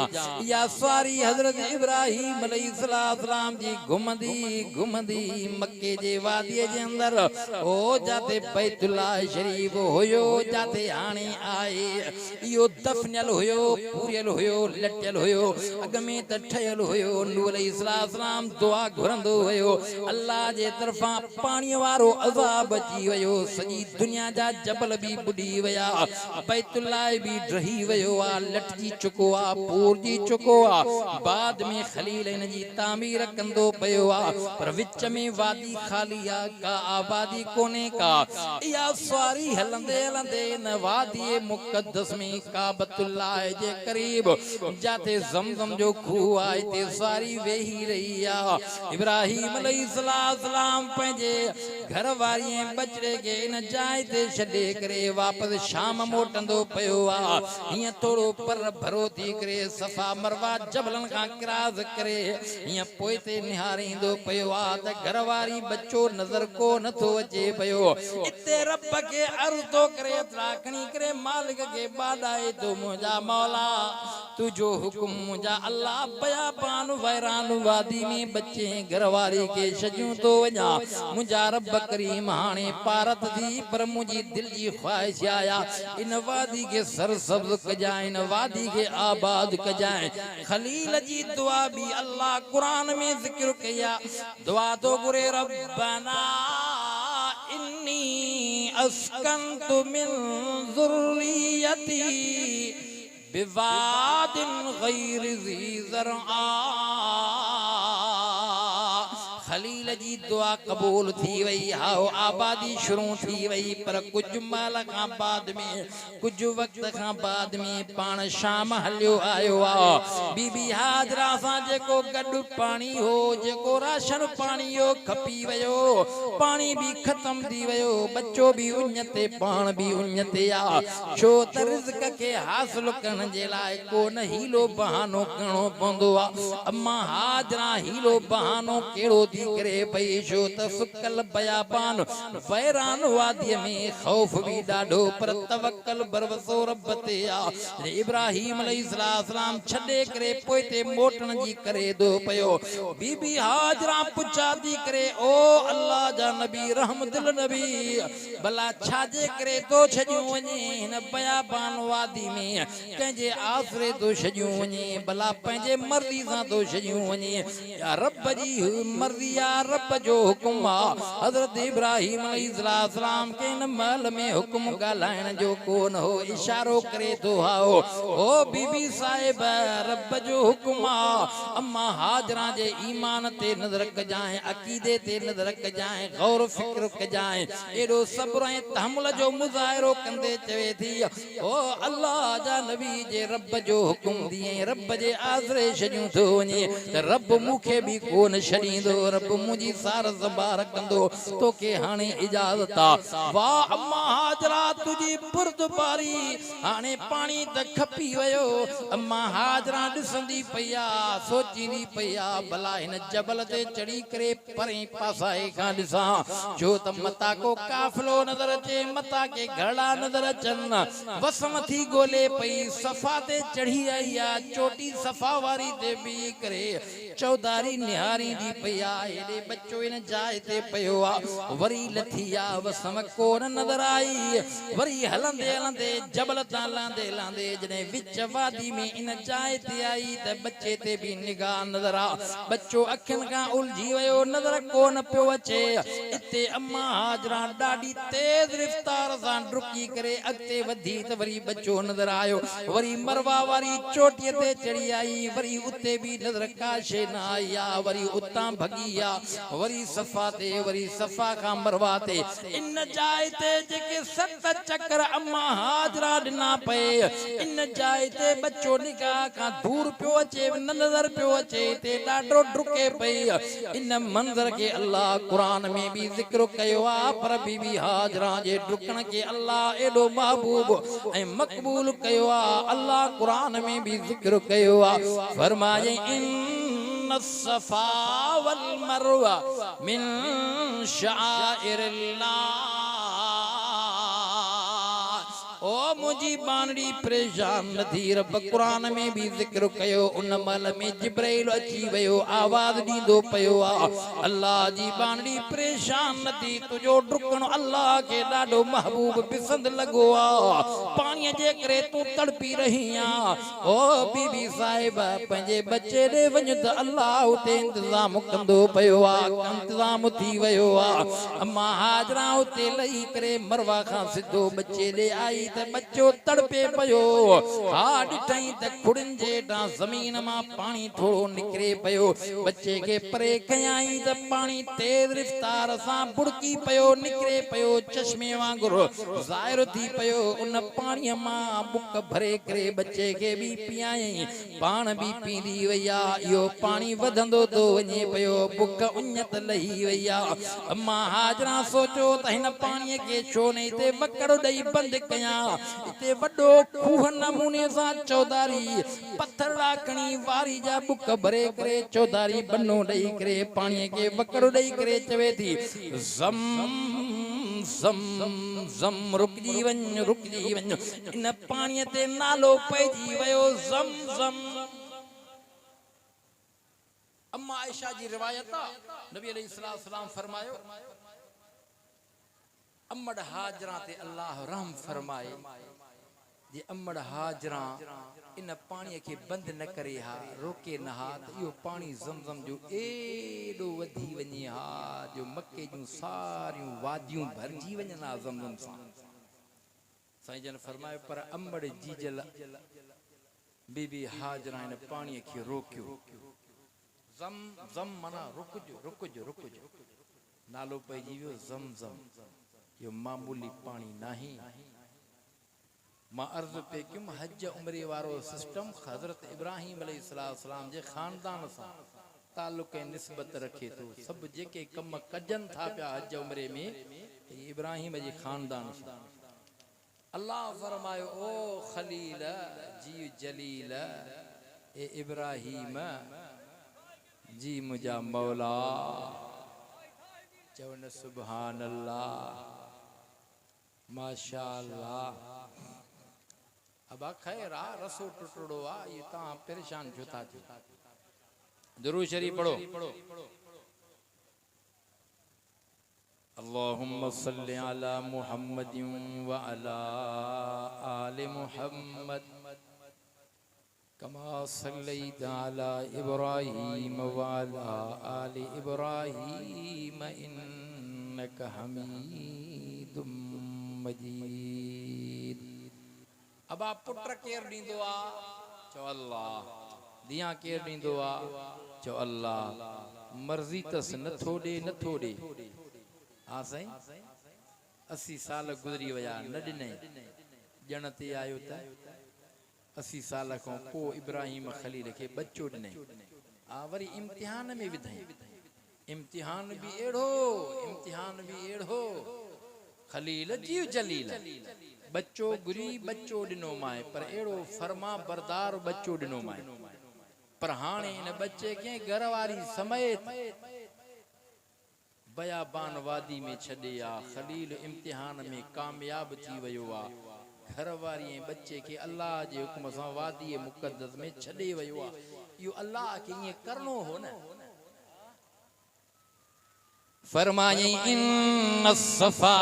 या सवारी हजरत इब्राहिम अलैहिस्सलाम जी घुमंदी मक्के जे वादी जे अंदर ओ जाते बैतुल्लाह शरीफ होयो जाते हाने आए यो दफनल होयो पूरियल होयो लटल होयो अग में त ठयल होयो नूह अलैहिस्सलाम दुआ घुरंदो होयो अल्लाह जे तरफा पानी वारो अज़ाब अची वयो सजी दुनिया जा जबल भी बुडी वया बैतुल्लाह भी ड्रही वयो आ लटजी चुको आ पूरजी चुको आ बाद में खलील इन जी तामीर कंदो पयो आ पर विच में वादी खाली आ का आबादी कोने का या सवारी हलंदे हलंदे न वादी मुकद्दस में काबतुल्लाह जे करीब जाते ज़मज़म जो खूह आए ते सारी वेही रही आ इब्राहिम अलैहिस्सलाम पंजे घरवारी बचड़े के इन जाए ते छडे करे वापस शाम मोटंदो पयो आ हिय थोड़ो पर भरो थी करे सफा मरवा जबलन का क्रास करे हिय पोइ ते निहारींदो पयो आ त घरवारी बच्चो नजर को नथो अचे पयो इते रब के अर्ज तो करे त्राखणी करे मालिक के बादाए तो मुझा मौला तुझो हुक्म मुझा अल्लाह बया पान वैरान वादी में बच्चे घरवारी के सजू तो वजा मुझा रब करीम हाने पारत दी पर मुझी दिल जी ख्वाहिश आया इन वादी के सरसब्ज कजाए इन वादी के आबाद कजाए खलील जी दुआ भी अल्लाह कुरान में जिक्र किया दुआ तो गुरे रब्बना इन्नी अस्कंतु मिन ज़ुर्रियती बिवादिन गैर ज़ी ज़रआ खलील जी दुआ कबूल थी वई हाओ आबादी शुरू थी वई पर कुछ माल खां बाद में कुछ वक्त खां बाद में पाण शाम हलियो आयो आ बीबी हाजरा सां जेको गॾु पाणी हो जेको राशन पाणी हो खपी वयो पाणी भी खत्म थी वयो बच्चो भी उन्नते पाण भी उन्नते आ छो त रिज़्क़ के हासिल करण जे लाइ कोन हीलो बहानो करणो पवंदो आ अम्मा हाजरा हीलो बहानो केड़ो थी करे पई छो त सुकल बयाबान वैरान वादी में खौफ भी ॾाढो पर तवक्कल बरवसो रब ते आ इब्राहिम अलैहिस्सलाम छॾे करे पोइ ते मोटण जी करे दो पयो बीबी हाजरा पुछा थी करे ओ अल्लाह जा नबी रहमतुल नबी भला छाजे करे तो छॾियो वञे हिन बयाबान वादी में कंहिंजे आसरे तो छॾियो वञे भला पंहिंजे मर्ज़ी सां तो छॾियो वञे या रब जी मर्ज़ी या रब जो हुकुम आ हज़रत इब्राहिम अलैहिस्सलाम के इन महल में हुकुम ॻाल्हाइण जो कोन हो इशारो करे तो आओ ओ बीबी साहिब रब जो हुकुम आ अम्मा हाजरा जे ईमान ते नज़र कजाए अकीदे ते नज़र कजाए गौर फिक्र कजाए एडो सब्र ऐं तहम्मुल जो मुज़ाहिरो कंदे चवे थी ओ अल्लाह जा नबी जे रब जो हुकुम दिए रब जे आसरे छॾियो थो वञे त रब मूंखे भी कोन छॾींदो रब मुंहिंजी सार संभार कंदो तोखे हाणे इजाज़त आ वाह अम्मा हाजरा तुझी बुर्दबारी हाणे पाणी त खपी वयो अम्मा हाजरा ॾिसंदी पई आ सोचींदी पई आ भला हिन जबल ते चढ़ी करे परे पासाए खां ॾिसां छो त मता को काफ़िलो नज़र अचे मता के घड़ा नज़र अचनि वसमथी ॻोल्हे पई सफ़ा ते चढ़ी आई आ चोटी सफ़ा वारी ते बीह करे चौधारी निहारींदी पई आ हेॾे बच्चो इन जाइ ते पियो आ वरी लथी आ वसम कोन नज़र आई वरी हलंदे हलंदे जबल तां लांदे लांदे जॾहिं विच वादी में इन जाइ ते आई त बच्चे ते भी निगाह नज़र आ बच्चो अखियुनि खां उलझी वियो नज़र कोन पियो अचे इते अम्मा हाजरा ॾाढी तेज़ रफ़्तार सां डुकी करे अॻिते वधी त वरी बच्चो नज़र आयो वरी मरवा वारी चोटीअ ते चढ़ी आई वरी उते भी नज़र का शइ न आई आ वरी उतां भगी आ वरी सफ़ा ते वरी सफ़ा खां मरवा ते इन जाइ ते जेके 7 चक्कर अम्मा हाजरा ॾिना पए इन जाइ ते बच्चो निगाह खां दूर पियो अचे न नज़र पियो अचे ते ॾाढो डुके पई इन मंज़र के अल्लाह क़ुरान में भी ज़िक्र कयो आ पर बीबी हाजरा जे डुकण के अल्लाह एडो महबूब ऐं मक़बूल कयो आ अल्लाह क़ुरान में भी ज़िक्र कयो आ फरमाए इन सफ़ा वल मरवा मिन शाइरिल्लाह ओ मुझी बानड़ी परेशान न थी रब कुरान में भी जिक्र कयो उन मल में जिब्राइल अची वयो आवाज दींदो पयो आ अल्लाह जी बानड़ी परेशान न थी तुझो डुकण अल्लाह के ॾाढो महबूब पसंद लगो आ पानी जे करे तू तड़पी रही आ ओ बीबी साहिब पंहिंजे बच्चे दे वञ त अल्लाह उते इंतजाम कंदो पयो आ इंतजाम थी वयो आ अम्मा हाजरा उते लही करे मरवा खां सिधो बच्चे दे आई त बच्चो तड़पे पयो हा ॾिठई त खुड़िन जे हेठां ज़मीन मां पाणी थोड़ो निकिरे पयो बच्चे खे परे कयाई त पाणी तेज़ रफ़्तार सां बुड़की पयो निकिरे पयो चश्मे वांगुरु ज़ाहिर थी पयो उन पाणीअ मां बुक भरे करे बच्चे खे भी पियाई पाण भी पींदी वई आ इहो पाणी वधंदो थो वञे पयो बुक उञत लही वई आ अम्मा हाजरा सोचो त हिन पाणीअ खे छो न हिते वकड़ ॾेई बंदि कयां इते वॾो खूह नमूने सां चौधारी पत्थर राखणी वारी जा बुक भरे करे चौधारी बनो ॾेई करे पाणीअ खे वकड़ ॾेई करे चवे थी ज़म ज़म ज़म रुकजी वञ इन पाणीअ ते नालो पइजी वियो ज़म ज़म अम्मा आयशा जी रिवायत नबी अलैहिस्सलाम फरमायो अम्मड़ हाजरा ते अल्लाह रहम फरमाए जे अम्मड़ हाजरा इन पाणी के बंद न करे हा रोके न हा त इहो पाणी ज़मज़म जो एडो वधी वञे हा जो मक्के जूं सारियूं वादियूं भरजी वञनि हा ज़मज़म सां साईं जन फरमायो पर अम्मड़ जीजल बीबी हाजरा इन पाणी के रोकियो ज़म ज़म माना रुक जो नालो पइजी वियो ज़म यो मामूली पानी नहीं। मां अर्ज़ पे क्यों हज उम्रे वारो सिस्टम हज़रत इब्राहिम अलैहिस्सलाम जे खानदान सां ताल्लुक़ ऐं निस्बत रखे थो। सब जेके कम कजन था पिया हज उम्रे में इब्राहिम जे खानदान सां। अल्लाह फरमायो ओ खलील जी जलील ए इब्राहिम जी मुझा मौला चवन सुभान अल्लाह माशाअल्लाह। अब खैर आ रसो टुटड़ो आ ये ता परेशान छो था। दुरूद शरीफ पढ़ो। अल्लाहुम्मा सल्लि अला मुहम्मदिन व अला आलि मुहम्मद कमा सल्लैता अला इब्राहीम व अला आलि इब्राहीम इन्नका हमीदुम मजीद। अब आप पुत्र केर ॾींदो आ चो अल्लाह, दिया केर ॾींदो आ चो अल्लाह। मर्ज़ी तस नथो ॾे हाँ साईं 80 साल गुज़री विया न ॾिनई ॼण ते आयो त 80 साल खां पोइ इब्राहिम खलील खे बच्चो ॾिनई। वरी इम्तिहान में विधई। इम्तिहान बि अहिड़ो खलील जीव जलील बच्चो गुरी बच्चो ॾिनो माए पर अहिड़ो फरमा बरदार बच्चो ॾिनो माए। पर हाणे इन बच्चे खे घर वारी समेत बयाबान वादी में छॾे आ। खलील इम्तिहान में कामयाब थी वियो आ। घर वारी ऐं बच्चे के अल्लाह जे हुक्म सां वादी मुक़द्दस में छॾे वियो आ। इहो अल्लाह खे ईअं करणो हो न। फरमायई इन्न सफा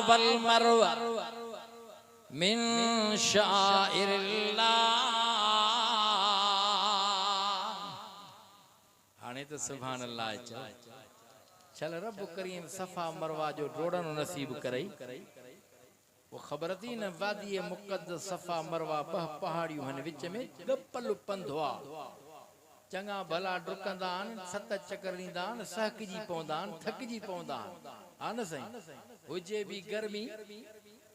वल मरवा मिन शाइरिल्लाह। हाणे तो सुभान अल्लाह चल रब करीम सफा मरवा जो रोड़न नसीब करई। वो खबर थी न वादी मुक़द्दस सफा मरवा बह पहाड़ियों हन विच में गपल पंधो आ। चंगा भला डुकंदा आहिनि 7 चकर ॾींदा आहिनि सहकजी पवंदा आहिनि थकिजी पवंदा आहिनि हा न साईं। हुजे बि गर्मी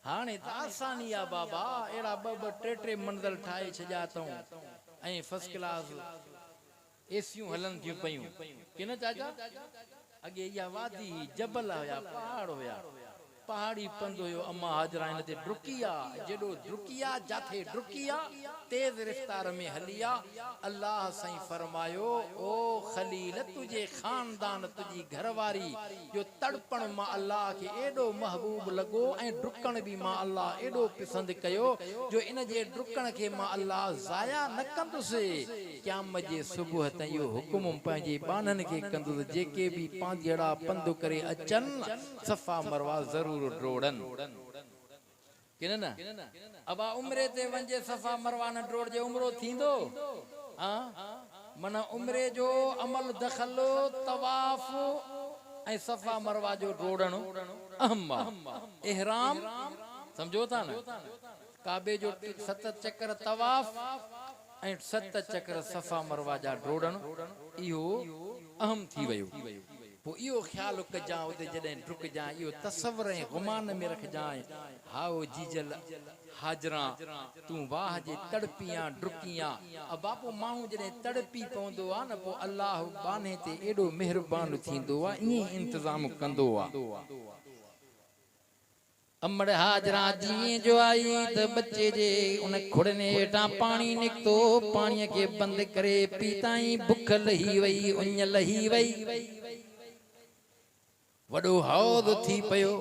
हाणे त आसानी आ बाबा। अहिड़ा 2-2 3 मंज़िल ठाहे छॾिया अथऊं ऐं फर्स्ट क्लास एसियूं हलन थियूं पयूं कि न चाचा। अगे इहा वादी जबल हुया पहाड़ हुया पहाड़ी पंध हुयो। अम्मा हाजरा इन ते डुकिया जेडो डुकिया जाथे डुकिया तेज रफ्तार में हलिया। अल्लाह साईं फरमायो ओ खलील तुझे खानदान तुझी घरवारी जो तड़पण मां अल्लाह के एडो महबूब लगो ऐं डुकण भी मां अल्लाह एडो पसंद कयो जो इन जे डुकण के मां अल्लाह जाया न कंदुसि। क़यामत जे सुबुह ताईं इहो हुकुम पंहिंजे बानन के कंदुसि जेके भी पांजड़ा पंध करे अचन सफा मरवा जरूर ड्रोड़न कि न। अब उम्रे ते वंजे सफा मरवा न ड्रोड़ जे उम्रो थींदो। हां मना उम्रे जो अमल दखलो तवाफ ऐं सफा मरवा जो ड्रोड़न अहम इहराम समझो था न। काबे जो 7 चक्कर तवाफ ऐं 7 चक्कर सफा मरवा जा ड्रोड़न इहो अहम थी वयो। इहो ख्याल कजां उते जॾहिं डुक जाए इहो तसवर ऐं गुमान में रख जाए। हाओ जीजल हाजरा तूं वाह जे तड़पियां डुकियां। अब बापू माण्हू जॾहिं तड़पी पवंदो आहे न पोइ अल्लाह बाने ते एॾो महिरबान थींदो आहे ईअं इंतज़ाम कंदो आहे। अमड़ हाजरा जीअं जो आई त बच्चे जे उन खुड़ने हेठां पाणी निकितो। पाणीअ खे बंदि करे पीताई बुख लही वई उञ लही वई वडो हौद थी पयो।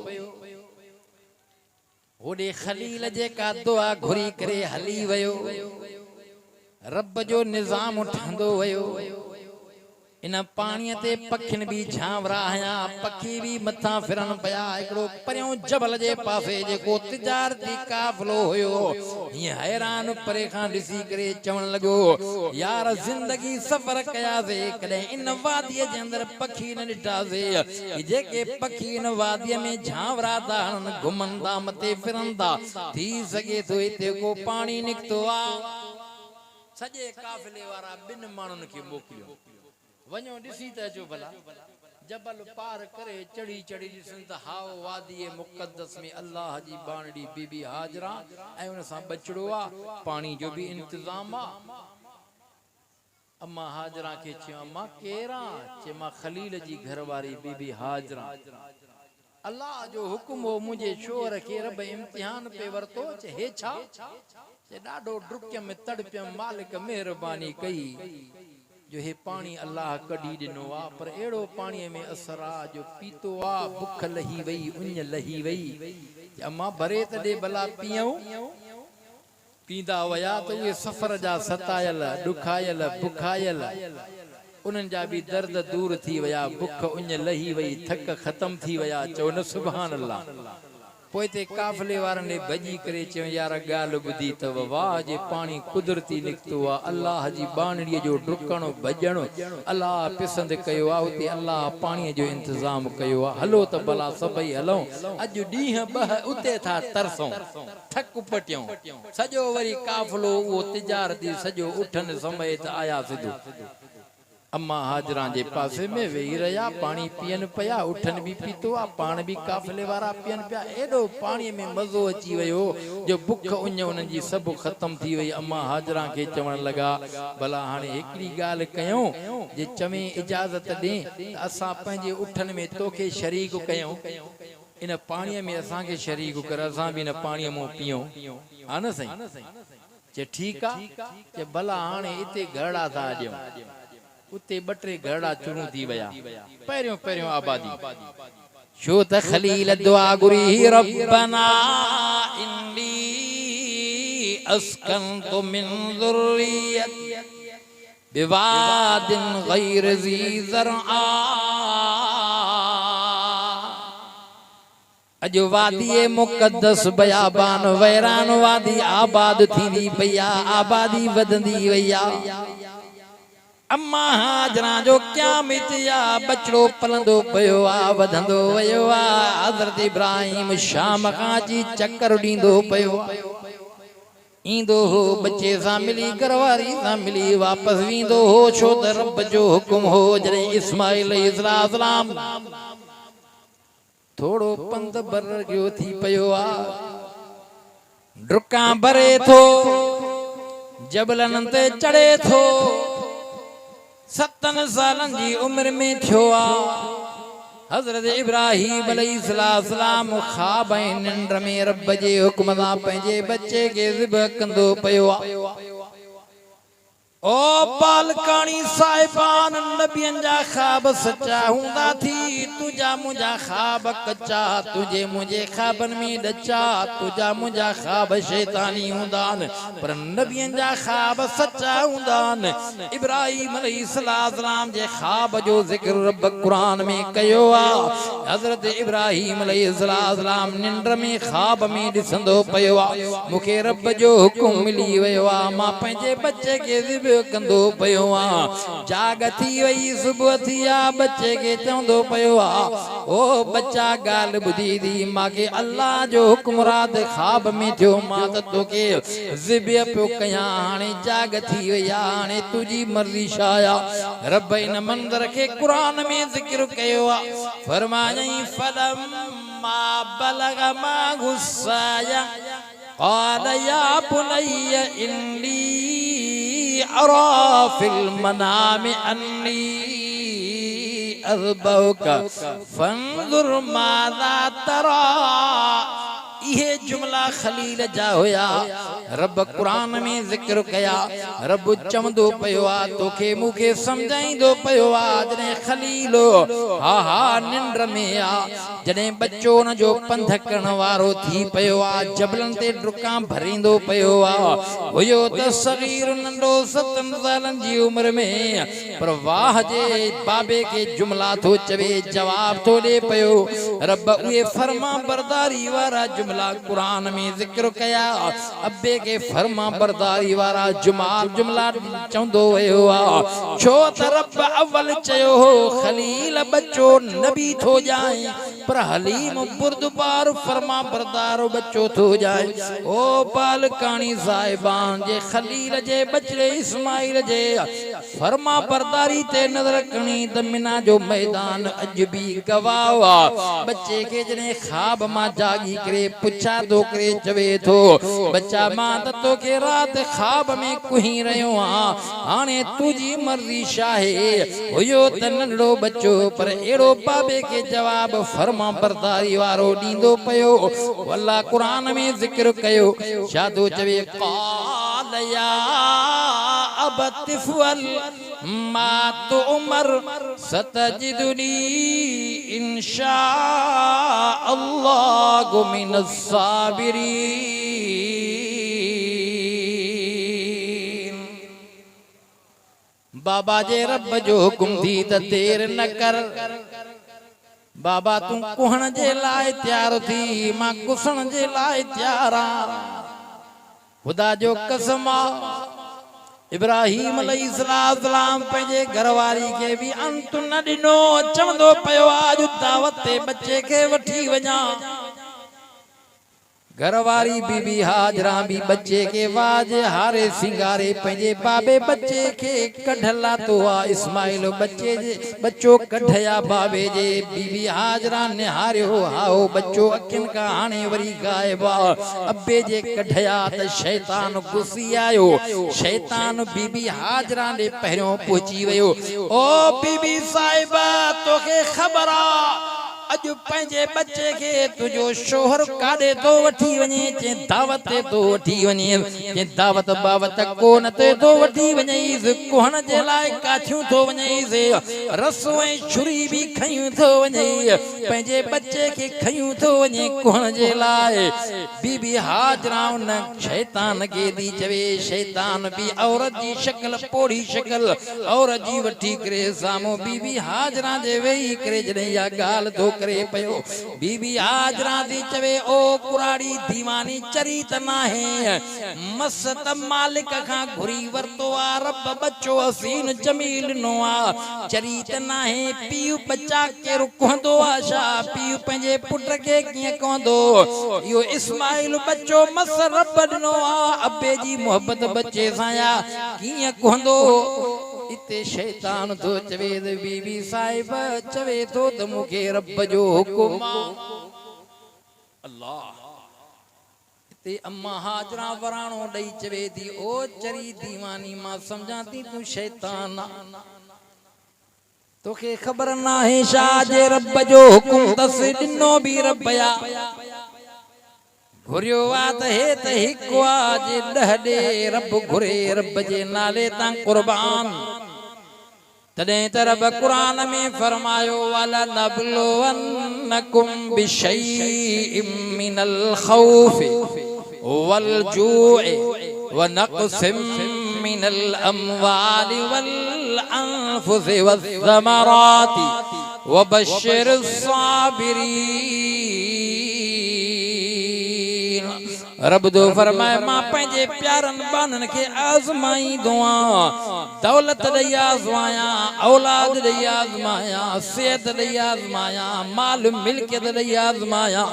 होडे खलील जेका दुआ घुरी करे हली वयो। रब जो निजाम ठहंदो वयो। इन पाणीअ ते पखिन भी झांवरा हया पखी भी मथा फिरन पया। एकड़ो परियों जबल जे पासे जेको तिजारती काफिलो हुयो ये हैरान परे खां ॾिसी करे चवण लॻो यार जिंदगी सफ़र कयासीं कॾहिं इन वादीअ जे अंदर पखी न ॾिठासीं। जेके पखी इन वादीअ में झांवरा था हणनि घुमंदा मथे फिरंदा थी सघे थो हिते को पाणी निकितो आ। सॼे काफ़िले वारा 2 माण्हुनि खे मोकिलियो वञो ॾिसी त अचो भला जबल पार करे चढ़ी चढ़ी ॾिसनि त हाओ वादी मुक़द्दस में अल्लाह जी बाणड़ी बीबी हाजरा ऐं उन सां बचड़ो आहे पाणी जो बि इंतज़ाम आहे अम्मा हाजरा खे चयो अम्मा केरा चे मां खलील जी घरवारी बीबी हाजरा अल्लाह जो हुकुम हो मुझे शोर खे रब इम्तिहान पे वरतो चे हे छा चे ॾाढो डुकियम तड़पियम मालिक मेहरबानी कई जो हे पानी अल्लाह कढी ॾिनो आहे पर अहिड़ो पाणीअ में असर आहे जो पीतो आहे बुख लही वई उञ लही वई अम्मा भरे त ॾे भला पियऊं पींदा वया त उहे सफ़र जा सतायल ॾुखायल बुखायल उन्हनि जा बि दर्द दूर थी वया बुख उञ लही वई थक ख़त्म थी वया चओ न सुभान अल्लाह पोइ ते काफ़िले वारनि ने भॼी करे चयो यार ॻाल्हि ॿुधी अथव वाह जे पाणी कुदरती निकितो आहे अल्लाह जी बाणड़ीअ जो डुकणो भॼणो अल्लाह पसंदि कयो आहे उते अल्लाह पाणीअ जो इंतज़ाम कयो आहे हलो त भला सभई हलूं अॼु ॾींहं ॿ उते था तरसूं थक पटियूं सॼो वरी काफ़िलो उहो तिजारती सॼो उठनि समेत आया सिधो अम्मा हाजरा जे पासे में वेही रहिया पानी पियन पिया उठन भी पीतो आ पान भी काफिले वारा पियन पिया एडो पानी में मजो अची वयो जो बुख उञ उन जी सब खत्म थी वई अम्मा हाजरा के चवण लगा भला हाने एकड़ी गाल कयो जे चवे इजाजत दे असा पंजे उठन में तोखे शरीक कयो इन पानी में असा के शरीक कर असा भी न पानी मो पियो आ न सही जे ठीक आ के भला हाने इते घड़ा था ॾियो उते बटरे घड़ा चुरू थी वया पहिरियों पहिरियों आबादी शो त खलील दुआ गुरी रब्बना इन्नी अस्कनतु मिन ज़ुर्रियत बिवादिन गैर ज़ी ज़रआ अजो वादी मुक़द्दस बयाबान वैरान वादी आबाद थी भैया आबादी वधंदी वया अम्मा हाजरा जो क्या मितिया बचड़ो पलंदो पयो आ वधंदो वयो आ हज़रत इब्राहिम शाम खां जी चक्कर ॾींदो पयो ईंदो हो बच्चे सां मिली घरवारी सां मिली वापस वेंदो हो छो त रब जो हुकुम हो जॾहिं इस्माइल अलैहिस्सलाम थोड़ो पंध बरगियो थी पयो आ डुका भरे थो जबलन ते चढ़े थो 7 सालन जी उम्र में थियो आ हजरत इब्राहिम अलैहिस्सलाम ख्वाब निंड में रब जे हुक्म सां पंहिंजे बच्चे के ज़िबह कंदो पयो आ ओ पालकानी साहिबान नबियन जा ख्वाब सच्चा हुंदा थी तुझा मुझा ख्वाब कच्चा तुझे मुझे ख्वाबन में डचा तुझा मुझा ख्वाब शैतानी हुंदान पर नबियन जा ख्वाब सच्चा हुंदान इब्राहिम अलैहिस्सलाम जे ख्वाब जो जिक्र रब कुरान में कयो आ हजरत इब्राहिम अलैहिस्सलाम निंड में ख्वाब में दिसंदो पयो आ मुखे रब जो हुकुम मिली वयो आ मां पंहिंजे बच्चे के कंदो पयो आ जाग थी वई सुबह थी आ बच्चे के चवंदो पयो आ ओ बच्चा गाल बुधी दी माके अल्लाह जो हुक्म रात ख्वाब में थियो मां त तोके ज़िबह पियो कया हाने जाग थी वई आ हाने तुजी मर्ज़ी शाया रब इन मंदर के कुरान में जिक्र कयो आ फरमायई फलम्मा बलग मा गुस्साया قال يا بني إني أرى في المنام أني أذبحك فانظر ماذا ترى ये जुमला खलील जा होया रब कुरान में जिक्र कया रब चवंदो पयो आ तोखे मुखे समझाईंदो पयो आ जने खलीलो हा हा निंड में आ जने बच्चो न जो पंध करण वारो थी पयो आ जबलन ते डुका भरींदो पयो आ होयो त सगीर नंढो 7 सालन जी उम्र में पर वाह जे बाबे के जुमला थो चवे जवाब थो दे पयो रब उए फरमा बरदारी वारा जुमला कुरान में जिक्र कया अब्बे के फरमा बरदारी वारा जुमला चवंदो वयो आ छो त रब अव्वल चयो हो खलील बच्चो नबी थो जाए पर हलीम बुर्दबार फरमा बरदार बच्चो थो जाए ओ पालकानी साहिबान जे खलील जे बचड़े इस्माइल जे फरमा बरदारी ते नजर रखनी त मिना जो मैदान अज भी गवावा बच्चे के जने ख्वाब मां जागी करे पुछा तो करे चवे थो बच्चा मां तो के रात ख्वाब में कुही रहो हाने तुझी मर्जी शाहे होयो त नंढड़ो बच्चो पर एड़ो बाबे के जवाब फरमा बरदारी वारो दींदो पयो अल्लाह कुरान में जिक्र कयो शादो चवे क़ाल या अबतिफल मा तो उमर सतजिदुनी इंशाअल्लाह मिनस साबिरीन। बाबा जे रब जो हुकुम थी त देर न कर बाबा तू कुहण जे लाए तैयार थी मां कुसण जे लाए तैयार खुदा जो कसम इब्राहिम अलैहिस्सलाम पंहिंजे घरवारी के भी अंत न ॾिनो चवंदो पियो आज दावत ते बच्चे के वठी वञा घरवारी बीबी हाजरा भी बच्चे के वाज हारे सिंगारे पंहिंजे बाबे बच्चे के कढला तो इस्माइल बच्चे जे बच्चो कढया बाबे जे बीबी हाजरा निहारियो हाओ बच्चो अखिन का हाणे वरी गायब अब्बे जे कढया त शैतान गुस्सी आयो शैतान बीबी हाजरा ने पहिरियों पहुंची वयो ओ बीबी साहिबा तोखे ख़बर आ अज पंहिंजे बच्चे के तुझो शोहर काॾे तो वठी वञे चे दावत ते तो वठी वञे चे दावत बावत कोन ते तो वठी वञेस कोहण जे लाइ काठियूं तो वञेस रसो ऐं छुरी भी खयूं तो वञे पंहिंजे बच्चे के खयूं तो वञे कोहण जे लाइ बीबी हाजरा उन शैतान के दी चवे शैतान भी औरत जी शक्ल पोड़ी शक्ल औरत जी वठी करे सामो बीबी हाजरा जे वेही करे जॾहिं या ॻाल्हि तो करे पयो बीबी हाजरा दी चवे ओ कुराड़ी दीवानी चरी त नाहे मस्त मालिक खां घुरी वरतो आ रब बच्चो हसीन जमील नो आ चरी त नाहे पीउ बच्चा के रुकंदो आ छा पीउ पंहिंजे पुट के कीअं कहंदो इहो इस्माइल बच्चो मस रब ॾिनो आ अब्बे जी मोहब्बत बच्चे सां या कीअं कहंदो इते शैतान तो चवे बीबी साहिब चवे तो त मूंखे रब जो हुकुम अल्लाह इते अम्मा हाजरा वराणो ॾेई चवे थी ओ चरी दीवानी मां सम्झां थी तूं शैतान तोखे ख़बर नाहे छा जे रब जो हुकुम तस ॾिनो भी रब या घुरियो आ त हे त हिकु आ जे ॾह ॾे रब घुरे रब जे नाले तां कुर्बान तॾहिं त रब क़ुरान में फरमायो वाला नबलुवन्नकुम बिशैइन मिनल खौफि वल जूइ व नक़सिम मिनल अमवालि वल अनफुसि वस्समराति व बश्शिरिस साबिरीन। रब दो फरमाए मां पंहिंजे प्यारन बानन के आज़माईंदो आहियां दौलत ॾेई आज़मायां औलाद ॾेई आज़मायां सेहत ॾेई आज़मायां माल मिल्कियत ॾेई आज़मायां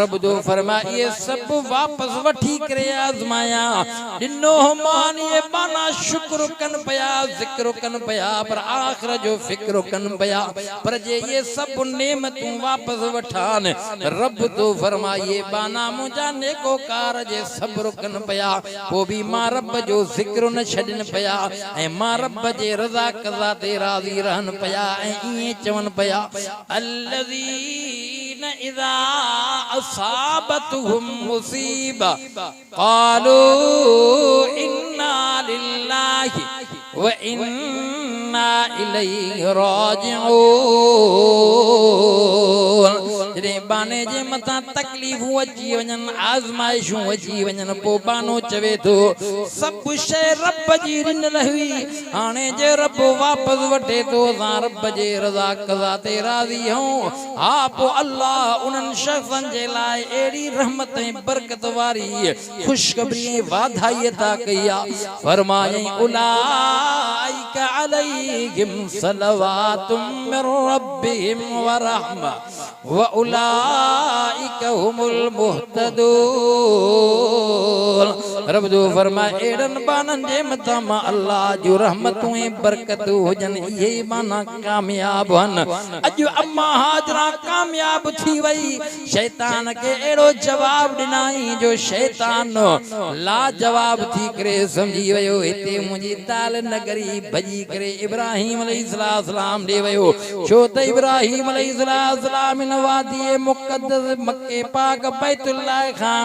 रब दो फरमाए ये सब वापस वठी करे आज़मायां ॾिनो मान ये बाना शुक्र कन पया ज़िक्र कन पया पर आखिर जो फिक्र कन पया पर जे ये सब नेमतूं वापस वठान रब दो फरमाए ये बाना मुंहिंजा नेकोकार जे सब्र कन पया को भी मां रब जो जिक्र न छडन पया ए मां रब जे रज़ा कज़ा ते राज़ी रहन पया ए इए चवन पया अल्लज़ीन इज़ा असाबतहुम मुसीबा क़ालू इन्ना लिल्लाहि व इन्ना इलैहि राजिऊन। जॾहिं बाने जे मथां तकलीफ़ूं अची वञनि आज़माइशूं अची वञनि पोइ बानो चवे थो सभु शइ रब जी ॾिनल हुई हाणे जे रब वापसि वठे थो असां रब जे रज़ा कज़ा ते राज़ी आहियूं हा पोइ अल्लाह उन्हनि शख़्सनि जे लाइ अहिड़ी रहमत ऐं बरकत वारी ख़ुशख़बरी ऐं वाधाई अता कई आहे फरमायईं उलाइका अलैहिम सलवातुम मिर रब्बिहिम व रहमा व उलाइका हुमुल मुहतदून। रब जो फरमाए एड़न बानन जे मथा मां अल्लाह जो रहमतूं ऐं बरकतूं हुजन ये माना कामयाब हन अज अम्मा हाजरा कामयाब थी वई शैतान के एड़ो जवाब दिनाई जो शैतान ला जवाब थी करे समझी वयो हिते मुंहिंजी ताल नगरी भजी करे इब्राहिम अलैहिस्सलाम दे वयो छो त इब्राहिम अलैहिस्सलाम इन वादी मुक़द्दस मक्के पाक बैतुल्लाह खां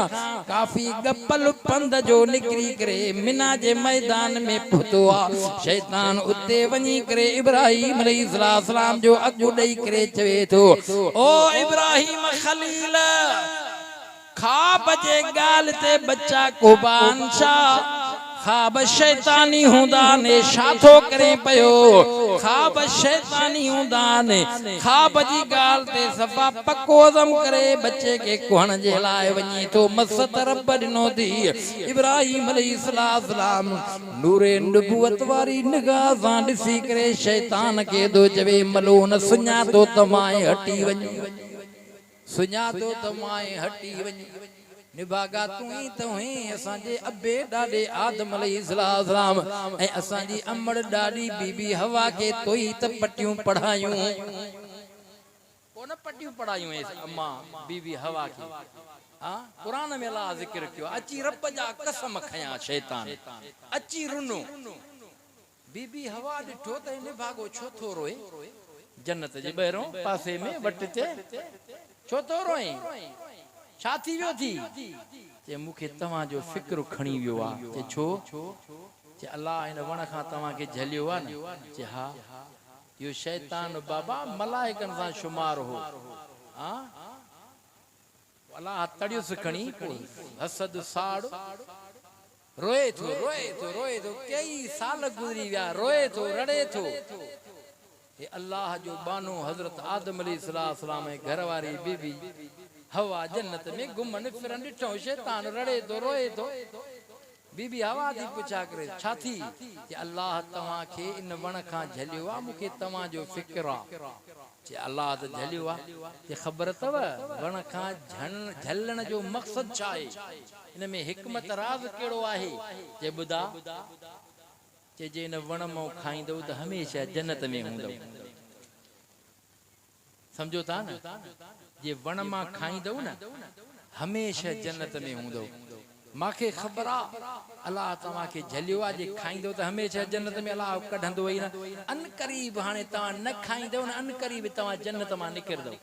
काफी गपल पंध जो निकरी करे मिना जे मैदान में पहुतो आ शैतान उते वनी करे इब्राहिम अलैहिस्सलाम जो अगु ॾेई करे चवे थो ओ इब्राहिम खलील ख्वाब जे गाल ते बच्चा कुर्बान छा ख्वाब शैतानी हुंदा ने छाथो करे पयो ख्वाब शैतानी हुंदा ने ख्वाब जी गाल ते सफा पकोज़म करे बच्चे के कुहण जे लाए वनी तो मसत रब दिनो दी इब्राहिम अलैहिस्सलाम नूरे नबुवत वारी निगाह सां ॾिसी करे शैतान के दो चवे मलोन सुञातो तमाए हटी वनी सुञातो तमाए हटी वनी निभागा तू ही तो ही असा जे अबे डाडे आदम अलैहिस्सलाम ए असा जी अमड़ डाडी बीबी हवा के तोई त पटियूं पढ़ायूं कोन पटियूं पढ़ायूं अम्मा बीबी हवा की हां कुरान में अल्लाह जिक्र कियो अची रब जा कसम खया शैतान अची रुनो बीबी हवा ॾिठो त निभागो छो थो रोए जन्नत जे ॿाहिरों पासे में वट ते छो थो रोए छा थी वियो थी जे मूंखे तव्हां जो फिक्र खणी वियो आ जे छो जे अल्लाह इन वण खां तव्हां के झलियो आ न जे हा यो शैतान बाबा मलाइकन सां शुमार हो हां अल्लाह तड़ियुस खणी हसद साड़ रोए थो कई साल गुजरी विया रोए थो रड़े थो ये अल्लाह जो बानो हजरत आदम अलैहिस्सलाम घर वारी बीबी हवा जन्नत में घुमन फिरन ॾिठो शैतान रड़े तो रोए तो बीबी हवा थी पुछा करे छा थी जे अल्लाह तव्हां के इन वण खां झलियो आ मूंखे तव्हां जो फिक्र आ जे अल्लाह त झलियो आ जे ख़बर तव वण खां झलण जो मक़सद छा आहे इन में हिकमत राज केड़ो आहे जे ॿुधा जे इन वण मां खाईंदो त हमेशा जन्नत में हूंदो समझो था न जे वण मां खाईंदो न हमेशा जन्नत में हूंदो माखे ख़बर आ अल्लाह तव्हां के झलियो आ जे खाईंदो त हमेशा जन्नत में अल्लाह कढंदो ई न अन करीब हाणे तव्हां न खाईंदो न अन करीब तव्हां जन्नत मां निकिरदो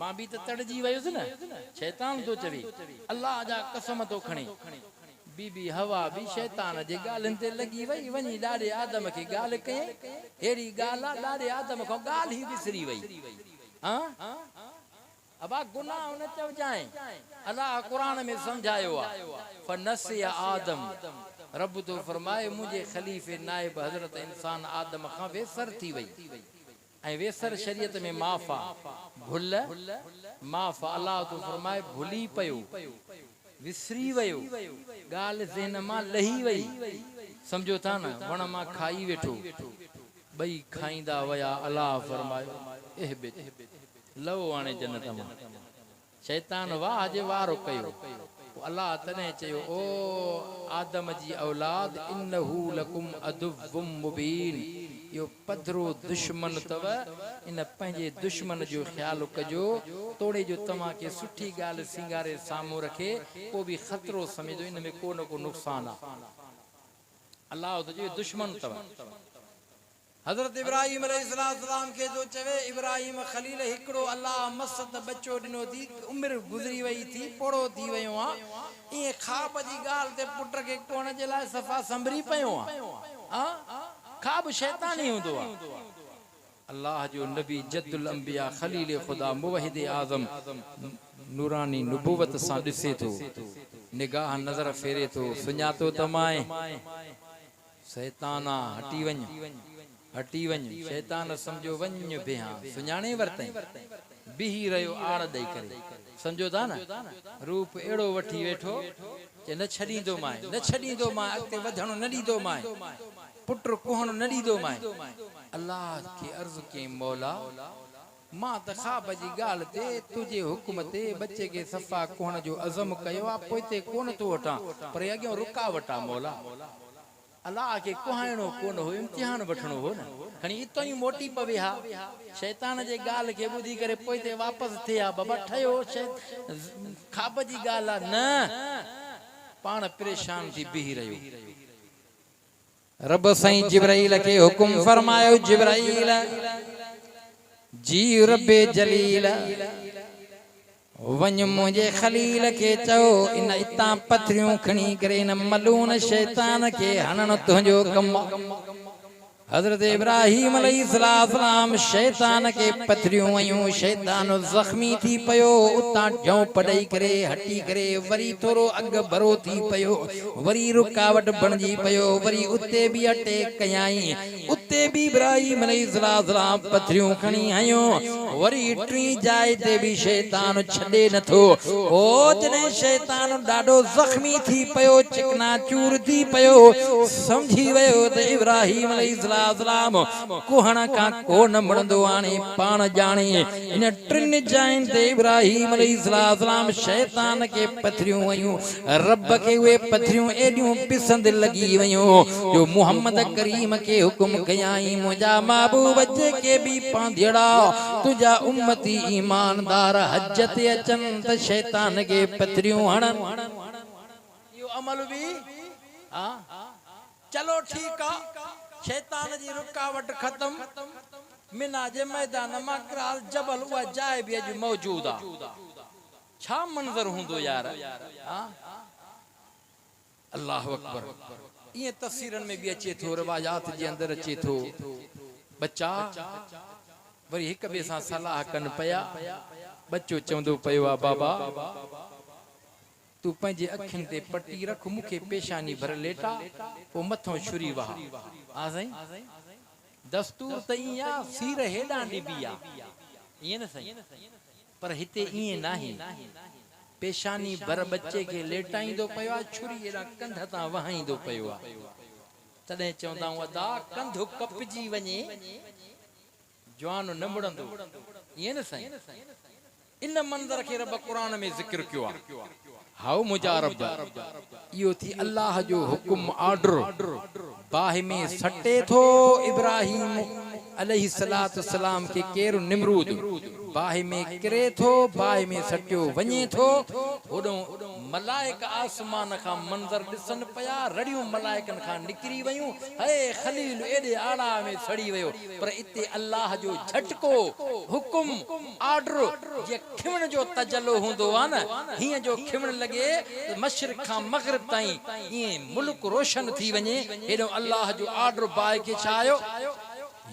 मां भी त तड़जी वयुसि न शैतान तो चवे अल्लाह जा कसम तो खणे बीबी हवा भी शैतान जे गालन ते लगी वई वनी ॾाढे आदम के गाल कई एड़ी गाला ॾाढे आदम को गाल ही विसरी वई हां अबा गुनाह न चव जाए अल्लाह कुरान में समझायो आ फनसिया आदम रब तो फरमाए मुझे खलीफे नायब हजरत इंसान आदम खां वेसर थी वई ऐं वेसर शरीयत में माफा भुल माफा अल्लाह तो फरमाए भुली पयो विसरी वयो गाल ज़हन मां लही वई समझो था न वण मां खाई वेठो बई खाईंदा वया अल्लाह फरमायो एहबित लव आने जन्नत मां शैतान वाह जे वारो कयो अल्लाह तने चयो ओ आदम जी औलाद इन्नहु लकुम अदुव्वुम मुबीन यो पधरो दुश्मन तव इन पंहिंजे दुश्मन जो ख्याल कजो तोड़े जो तव्हां के सुठी गाल सिंगारे सामू रखे को भी खतरो समझो इन में को न को नुकसान आ अल्लाह तो जो दुश्मन तव हजरत इब्राहिम अलैहिस्सलाम के जो चवे इब्राहिम खलील हिकड़ो अल्लाह मसद बच्चो दिनो थी उम्र गुजरी वई थी पोड़ो थी वयो आ ए ख्वाब जी गाल ते पुट के कोण जे लाए सफा संभरी पयो आ हां ख्वाब शैतानी हुंदो आ अल्लाह जो नबी जद्दुल अंबिया खलील खुदा मुवहिद आजम नूरानी नबूवत सां ॾिसे थो निगाह नजर फेरे थो सुञातो तमाए शैताना हटी वञ शैतान समझो वञ बेहा सुञाणे वरतई बिही रहियो आड़ ॾेई करे समझो था न रूप एड़ो वठी वेठो जे न छॾींदो मां अॻिते वधणो न ॾींदो मां पुट कुहण न ॾींदो मां अल्लाह के अर्ज़ के मौला मां त ख़्वाब जी ॻाल्हि ते तुंहिंजे हुकुम ते बचे खे सफ़ा कोण जो अज़म कयो आहे पोइ ते कोन थो वठां पर अॻियां रुकावट आहे मौला अलाह खे कुहाइणो कोन हो इम्तिहान वठणो हो न खणी इतो ई मोटी पवे हा शैतान जे ॻाल्हि खे ॿुधी करे पोइ ते वापसि थिए हा बाबा ठहियो ख़्वाब जी ॻाल्हि आहे न पाण परेशान थी बीही रहियो रब साईं जिब्राईल खे हुकुम फरमायो जिब्राईल जी रब्बे जलील वञ मुंहिंजे खलील खे चओ इन इतां पथरियूं खणी करे इन मलून शैतान खे हणण तुंहिंजो कमु हज़रत इब्राहीम अलैहिस्सलाम शैतान के पथरियूं वयूं शैतान जख्मी थी पयो उतां जौं पड़ई करे हटी करे वरी थोरो अग भरो थी पयो वरी रुकावट बणजी पयो वरी उते भी अटैक कयाई उते भी इब्राहीम अलैहिस्सलाम पथरियूं खणी आयो वरी टी जाए ते भी शैतान छडे नथो ओ जने शैतान डाडो जख्मी थी पयो चिकना चूर थी पयो समझी वयो त इब्राहीम अलैहिस्सलाम कुहण का कोन मुड़ंदो आणे पाण जाने इन टिन जाइन ते इब्राहीम अलैहिस्सलाम शैतान के पथरियूं वयूं रब के वे पथरियूं एडियूं पिसंद लगी वयूं जो मोहम्मद करीम के हुकुम कयाई मुजा महबूब जे के भी पांधेड़ा तुजा उम्मती ईमानदार हज ते अचन त शैतान के पथरियूं हणन यो अमल भी हां चलो ठीक आ शैतान जी रुकावट खत्म मिना जे मैदान मां क्राल जबल उहा जाए भी अज मौजूद आ छा मंजर हुंदो यार अल्लाह अकबर ये तफसीरन में भी अचे थो रिवायात जे अंदर अचे थो बच्चा वरी एक बे सां सलाह कन पया बच्चो चवंदो पयो आ बाबा तू पंहिंजे अखियुनि ते पटी रख मूंखे पेशानी भर लेटा पोइ मथों छुरी वहा हा साईं दस्तूर त ईअं आहे सीर हेॾां ॾिबी आहे ईअं न साईं पर हिते ईअं नाहे पेशानी भर बच्चे खे लेटाईंदो पियो आहे छुरी हेॾां कंध तां वहाईंदो पियो आहे तॾहिं चवंदा आहियूं अदा कंधु कपजी वञे जवान न मुड़ंदो ईअं न साईं इन मंज़र खे रब क़ुरान में ज़िक्र कयो आहे हाउ मुजारब यो थी अल्लाह जो हुकुम ऑर्डर बाह में सटे थो इब्राहीम अलैहिस्सलाम के केर निमरूद बाह में किरे थो बाह में सटियो वञे थो ओडो मलाइक आसमान का मंजर दिसन पया रड़ियों मलाइकन का निकरी वयूं हे खलील एडे आड़ा में सड़ी वयो पर इते अल्लाह जो झटको हुकुम ऑर्डर जे खिवण जो तजल्लो हुंदो आ न हिय जो खिवण लगे मशरिक का मगरिब ताई ये मुल्क रोशन थी वने एडो अल्लाह जो ऑर्डर बाय के छायो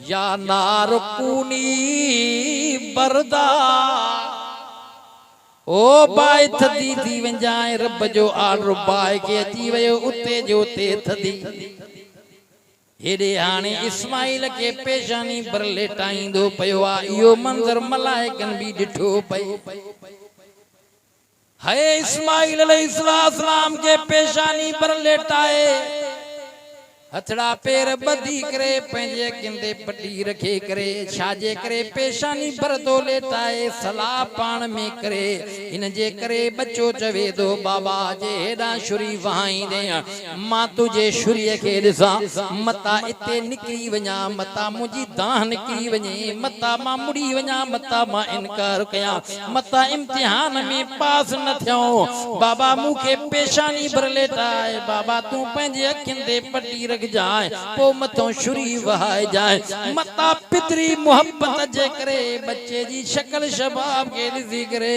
या नारकूनी बरदा ओ बाय थदी थी वंजाए रब जो ऑर्डर बाय के अची वयो उते जो ते थदी हेडे हाने इस्माइल के पेशानी पर लेटाईंदो पयो आ इयो मंजर मलाइकन भी डिठो पई है इस्माइल अलैहिस्सलाम के पेशानी पर लेटाए हथड़ा पैर बधी करे पंहिंजे किंदे पटी रखे करे छाजे करे पेशानी पर तो लेटाए सलाह पान में करे इन जे करे बच्चो चवे दो बाबा जे हेडा छुरी वहाई दे मां तुझे छुरी के दिसा मता इते निकली वञा मता मुजी दाह निकली वञे मता मां मुड़ी वञा मता मां इनकार कया मता इम्तिहान में पास न थियो बाबा मुखे पेशानी पर लेटाए बाबा तू पंहिंजे किंदे पटी रख जाए पो मथों छुरी वहाए जाए मता पितरी मोहब्बत जे करे बच्चे जी शक्ल शबाब के ॾिसी करे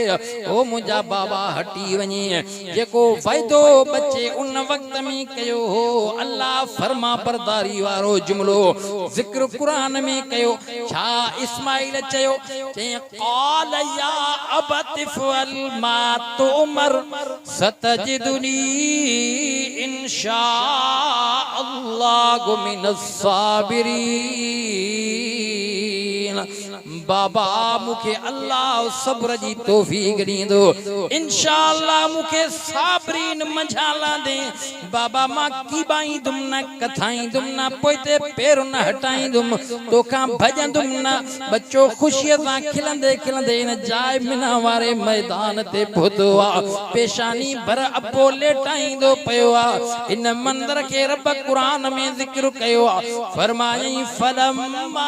ओ मुंजा बाबा हटी वञे जेको फायदो बच्चे उन वक्त में कयो हो अल्लाह फरमा बरदारी वारो जुमलो जिक्र कुरान में कयो छा इस्माइल चयो क़ाल या अबतिफल मा तुमर सतजिदुनी इंशा अल्लाह मिनस्साबिरीन बाबा मुखे अल्लाह सब्र जी तौफीक ॾींदो इंशाअल्लाह मुखे साबरीन मंझाला दे बाबा मां कीबाई दुम न कथाई दुम न पोइते पैर न हटाई दुम तोखां भजंदुम न बच्चो खुशीअ सां खिलंदे खिलंदे इन जाए मिना वारे मैदान ते पहुतो आ पेशानी भर अबो लेटाईंदो पियो आ इन मंदर के रब कुरान में जिक्र कयो आ फरमाई फलम्मा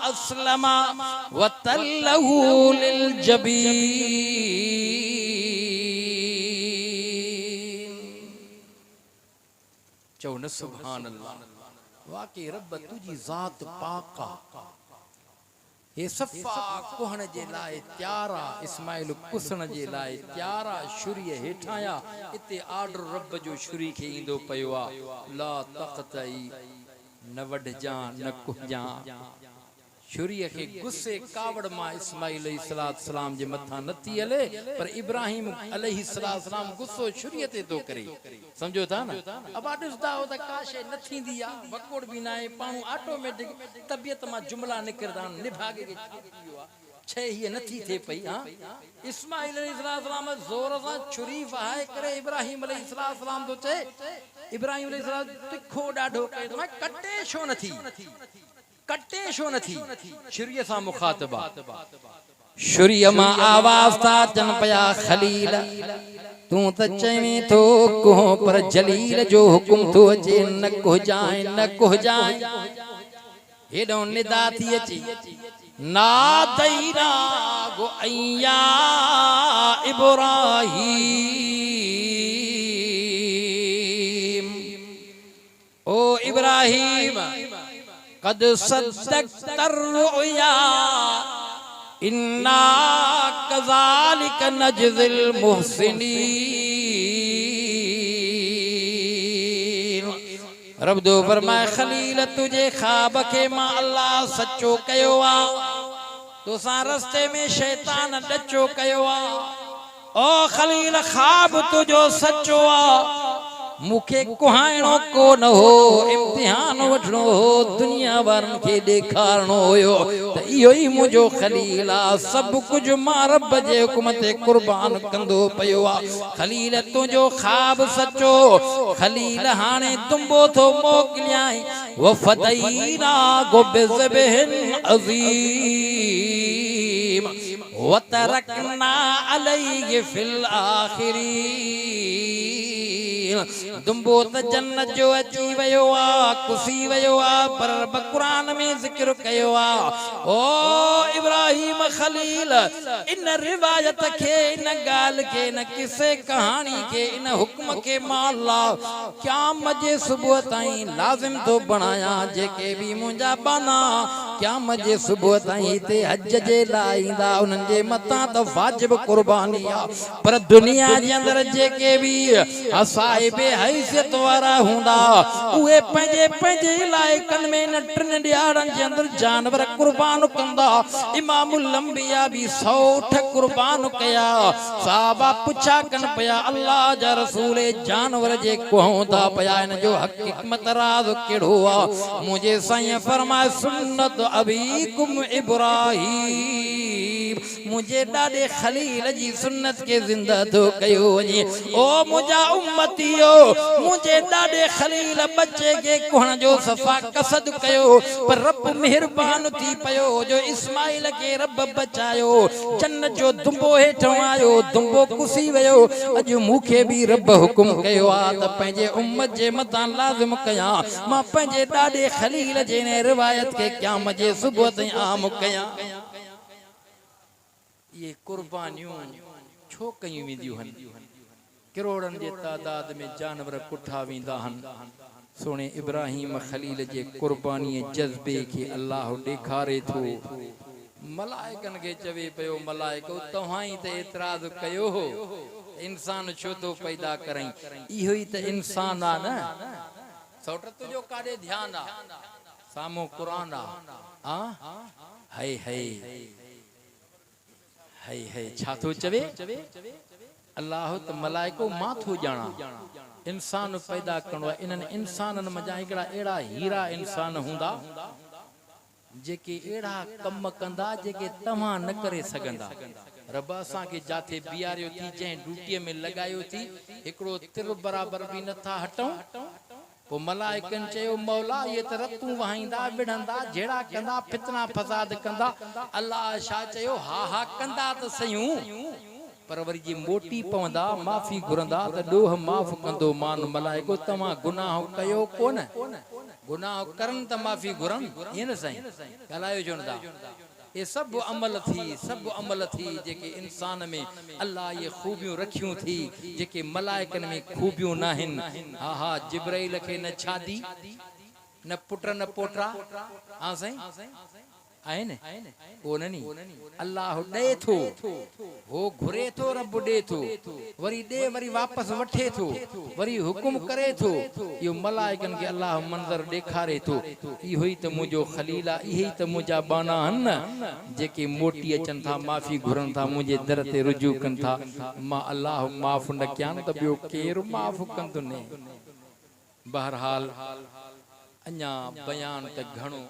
अस्लमा वतल्लहु लिल जबीन चो न सुभान अल्लाह वाकई रब तुझी जात पाका हे सफ़ा कोहण जे लाए त्यारा इस्माइल कुसण जे लाए त्यारा शुरी हेठाया इते आर्डर रब जो शुरी के इंदो पयो आ ला तक़तई न वढ जा न कुजा शुरी के गुस्से कावड़ मां इस्माइल अलैहिस्सलाम जे मथा नथी हले पर इब्राहिम अलैहिस्सलाम गुस्सो शुरी ते तो करे समझो था ना अब ॾिसदा हो त काशे न थींदी आ वकोड़ भी ना आहे पाणू ऑटोमेटिक तबियत मां जुमला निकरदा निभागे के छे ही नथी थे पई हां इस्माइल अलैहिस्सलाम जोर सां छुरी वहाए करे इब्राहिम अलैहिस्सलाम तो चे इब्राहिम अलैहिस्सलाम तिखो डाढो कयो त कटे छो नथी कटे छो नथी शुरीअ सां मुखातबा शुरीअ मां आवाज ता जन पया खलील तू त चवे तो को पर जलील जो हुकुम तो अचे न को जाए हेडो निदा थी अची नादैना गो अय्या इब्राहिम ओ इब्राहिम कद सद्दक़्त रुया इन्ना कज़ालिक नजज़िल मुहसिनीन रब दो फरमाए खलील तुझे ख्वाब के मां अल्लाह सच्चो कयो आ तोसां रस्ते में शैतान डचो कयो आ ओ खलील ख्वाब तुझो सच्चो आ मुखे कुहाइणो को न हो इम्तिहान वठणो हो दुनिया वारन के देखारणो होयो त इहो ई मुजो खलील आ सब कुछ मां रब जे हुकुम ते कुर्बान कंदो पयो आ खलील तुझो ख्वाब सच्चो खलील हाने तुंबो थो मोकलियाई वफदैना गो बिज़बहिन अज़ीम वतरकना अलैहि फिल आखिरीन दुंबो त जन्नत जो अची वयो आ कुसी वयो आ पर रब कुरान में जिक्र कयो आ ओ इब्राहिम खलील इन रिवायत के इन गाल के इन किसे कहानी के इन हुक्म के माला क्या मजे सुबह ताई लाजिम तो बनाया जेके भी मुंजा बना क्या मजे सुबह ताई ते हज जे लाईंदा उनन जे मता त वाजिब कुर्बानी आ पर दुनिया जे अंदर जेके भी असाए बेहैसियत वारा हुंदा उहे पंजे पंजे इलाइकन में न टिन ॾियारनि जे अंदर जानवर कुर्बान कंदा इमामुल अंबिया भी 100 ऊठ कुर्बान कया साहबा पुछा कन पया अल्लाह जा रसूल जानवर जे कोहंदा पया इन जो हकीकत राज केड़ो आ मुझे साईं फरमाए सुन्नत अबीकुम इब्राहिम मुझे डाडे खलील जी सुन्नत के जिंदा तो कयो वञे ओ मुजा उम्मती मुझे डाडे खलील बच्चे के कोहण जो सफा कसद कयो पर रब मेहरबान थी पयो जो इस्माइल के रब बचायो जन्नत जो दुंबो हेठो आयो दुंबो कुसी वयो अज मुखे भी रब हुकुम कयो आ त पंहिंजे उम्मत जे मथा लाज़िम कया मां पंहिंजे डाडे खलील जे ने रिवायत के क़यामत जे सुबह ताईं आम कया ये कुर्बानियों छो कयूं वेंदियूं हन करोड़न जे तादाद में जानवर कुठा वेंदा हन सोने इब्राहिम खलील जे कुर्बानी जज्बे के अल्लाह ॾेखारे थो मलाइकन के चवे पयो मलाइको तव्हां ई ते एतराज कयो हो इंसान छो तो पैदा करई इहो ई त इंसान आ न सौट तुजो काडे ध्यान आ सामो कुरान आ हाय हाय हाय हाय छा थो चवे अल्लाह त मलाइको मां थो जाना इंसान पैदा करणो इन्हनि इंसाननि मजा हिकड़ा एड़ा हीरा इंसान हुंदा जेके एड़ा कम कंदा जेके तव्हां न करे सघंदा रब असां के जाथे बियारियो थी जंहिं ड्यूटीअ में लगायो थी हिकड़ो तिर बराबर भी नथा हटूं पो मलाइकन चयो मौला ये त रतूं वहाईंदा विढ़ंदा जेड़ा कंदा फितना फसाद कंदा अल्लाह छा चयो हा हा कंदा त सयूं पर वरी जी मोटी पवंदा माफ़ी घुरंदा त ॾोह माफ़ कंदो मान मलाइको तव्हां गुनाह कयो कोन गुनाह करन त माफ़ी घुरन ये न साईं ॻाल्हायो छो नथा ये सब अमल थी जेके इंसान में अल्लाह ये खूबियूं रखियूं थी जेके मलाइकन में खूबियूं नाहिन हा हा जिब्राइल के न छादी न पुट न पोटरा हां साईं आहिनि कोन्हनि अल्लाह ॾे थो हो घुरे थो रब ॾे थो वरी ॾे वरी वापस वठे थो वरी हुकुम करे थो इहो मलाइकन के अल्लाह मंज़र ॾेखारे थो इहो ई त मुंहिंजो खलील आहे इहे ई त मुंहिंजा बाना आहिनि न जेके मोटी अचनि था माफ़ी घुरनि था मुंहिंजे दर ते रुजू कनि था मां अल्लाह माफ़ न कयां त ॿियो केरु माफ़ कंदो न बहरहाल अञा बयान त घणो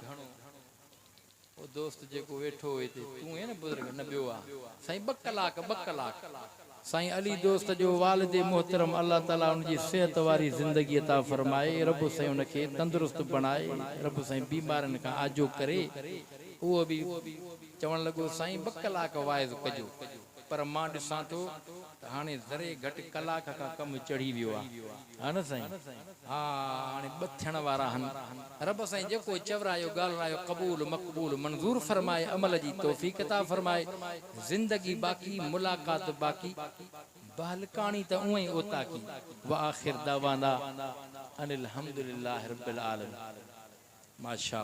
वो दोस्त जेको वेठो हुए तू है न बुजुर्ग न बियो आ साईं 2 कलाक साईं अली दोस्त जो वालिद मोहतरम अल्लाह ताला उनकी सेहत वारी जिंदगी अता फरमाए रब साईं उनके तंदुरुस्त बनाए रब साईं बीमारन का आजो करे वो भी चवण लगो साईं 2 कलाक वाइज कजो पर मां ॾिसां थो त हाणे ज़रे घटि कलाक खां कम चढ़ी वियो आहे हा न साईं हा हाणे ॿ थियण वारा आहिनि रब साईं जेको चवरायो ॻाल्हायो क़बूल मक़बूल मंज़ूर फरमाए अमल जी तौफ़ीक़ अता फरमाए ज़िंदगी बाक़ी मुलाकात बाक़ी बहलकानी त उएं ओता की व आखिर दावाना अनिल हम्दुलिल्लाहि रब्बिल आलमीन माशा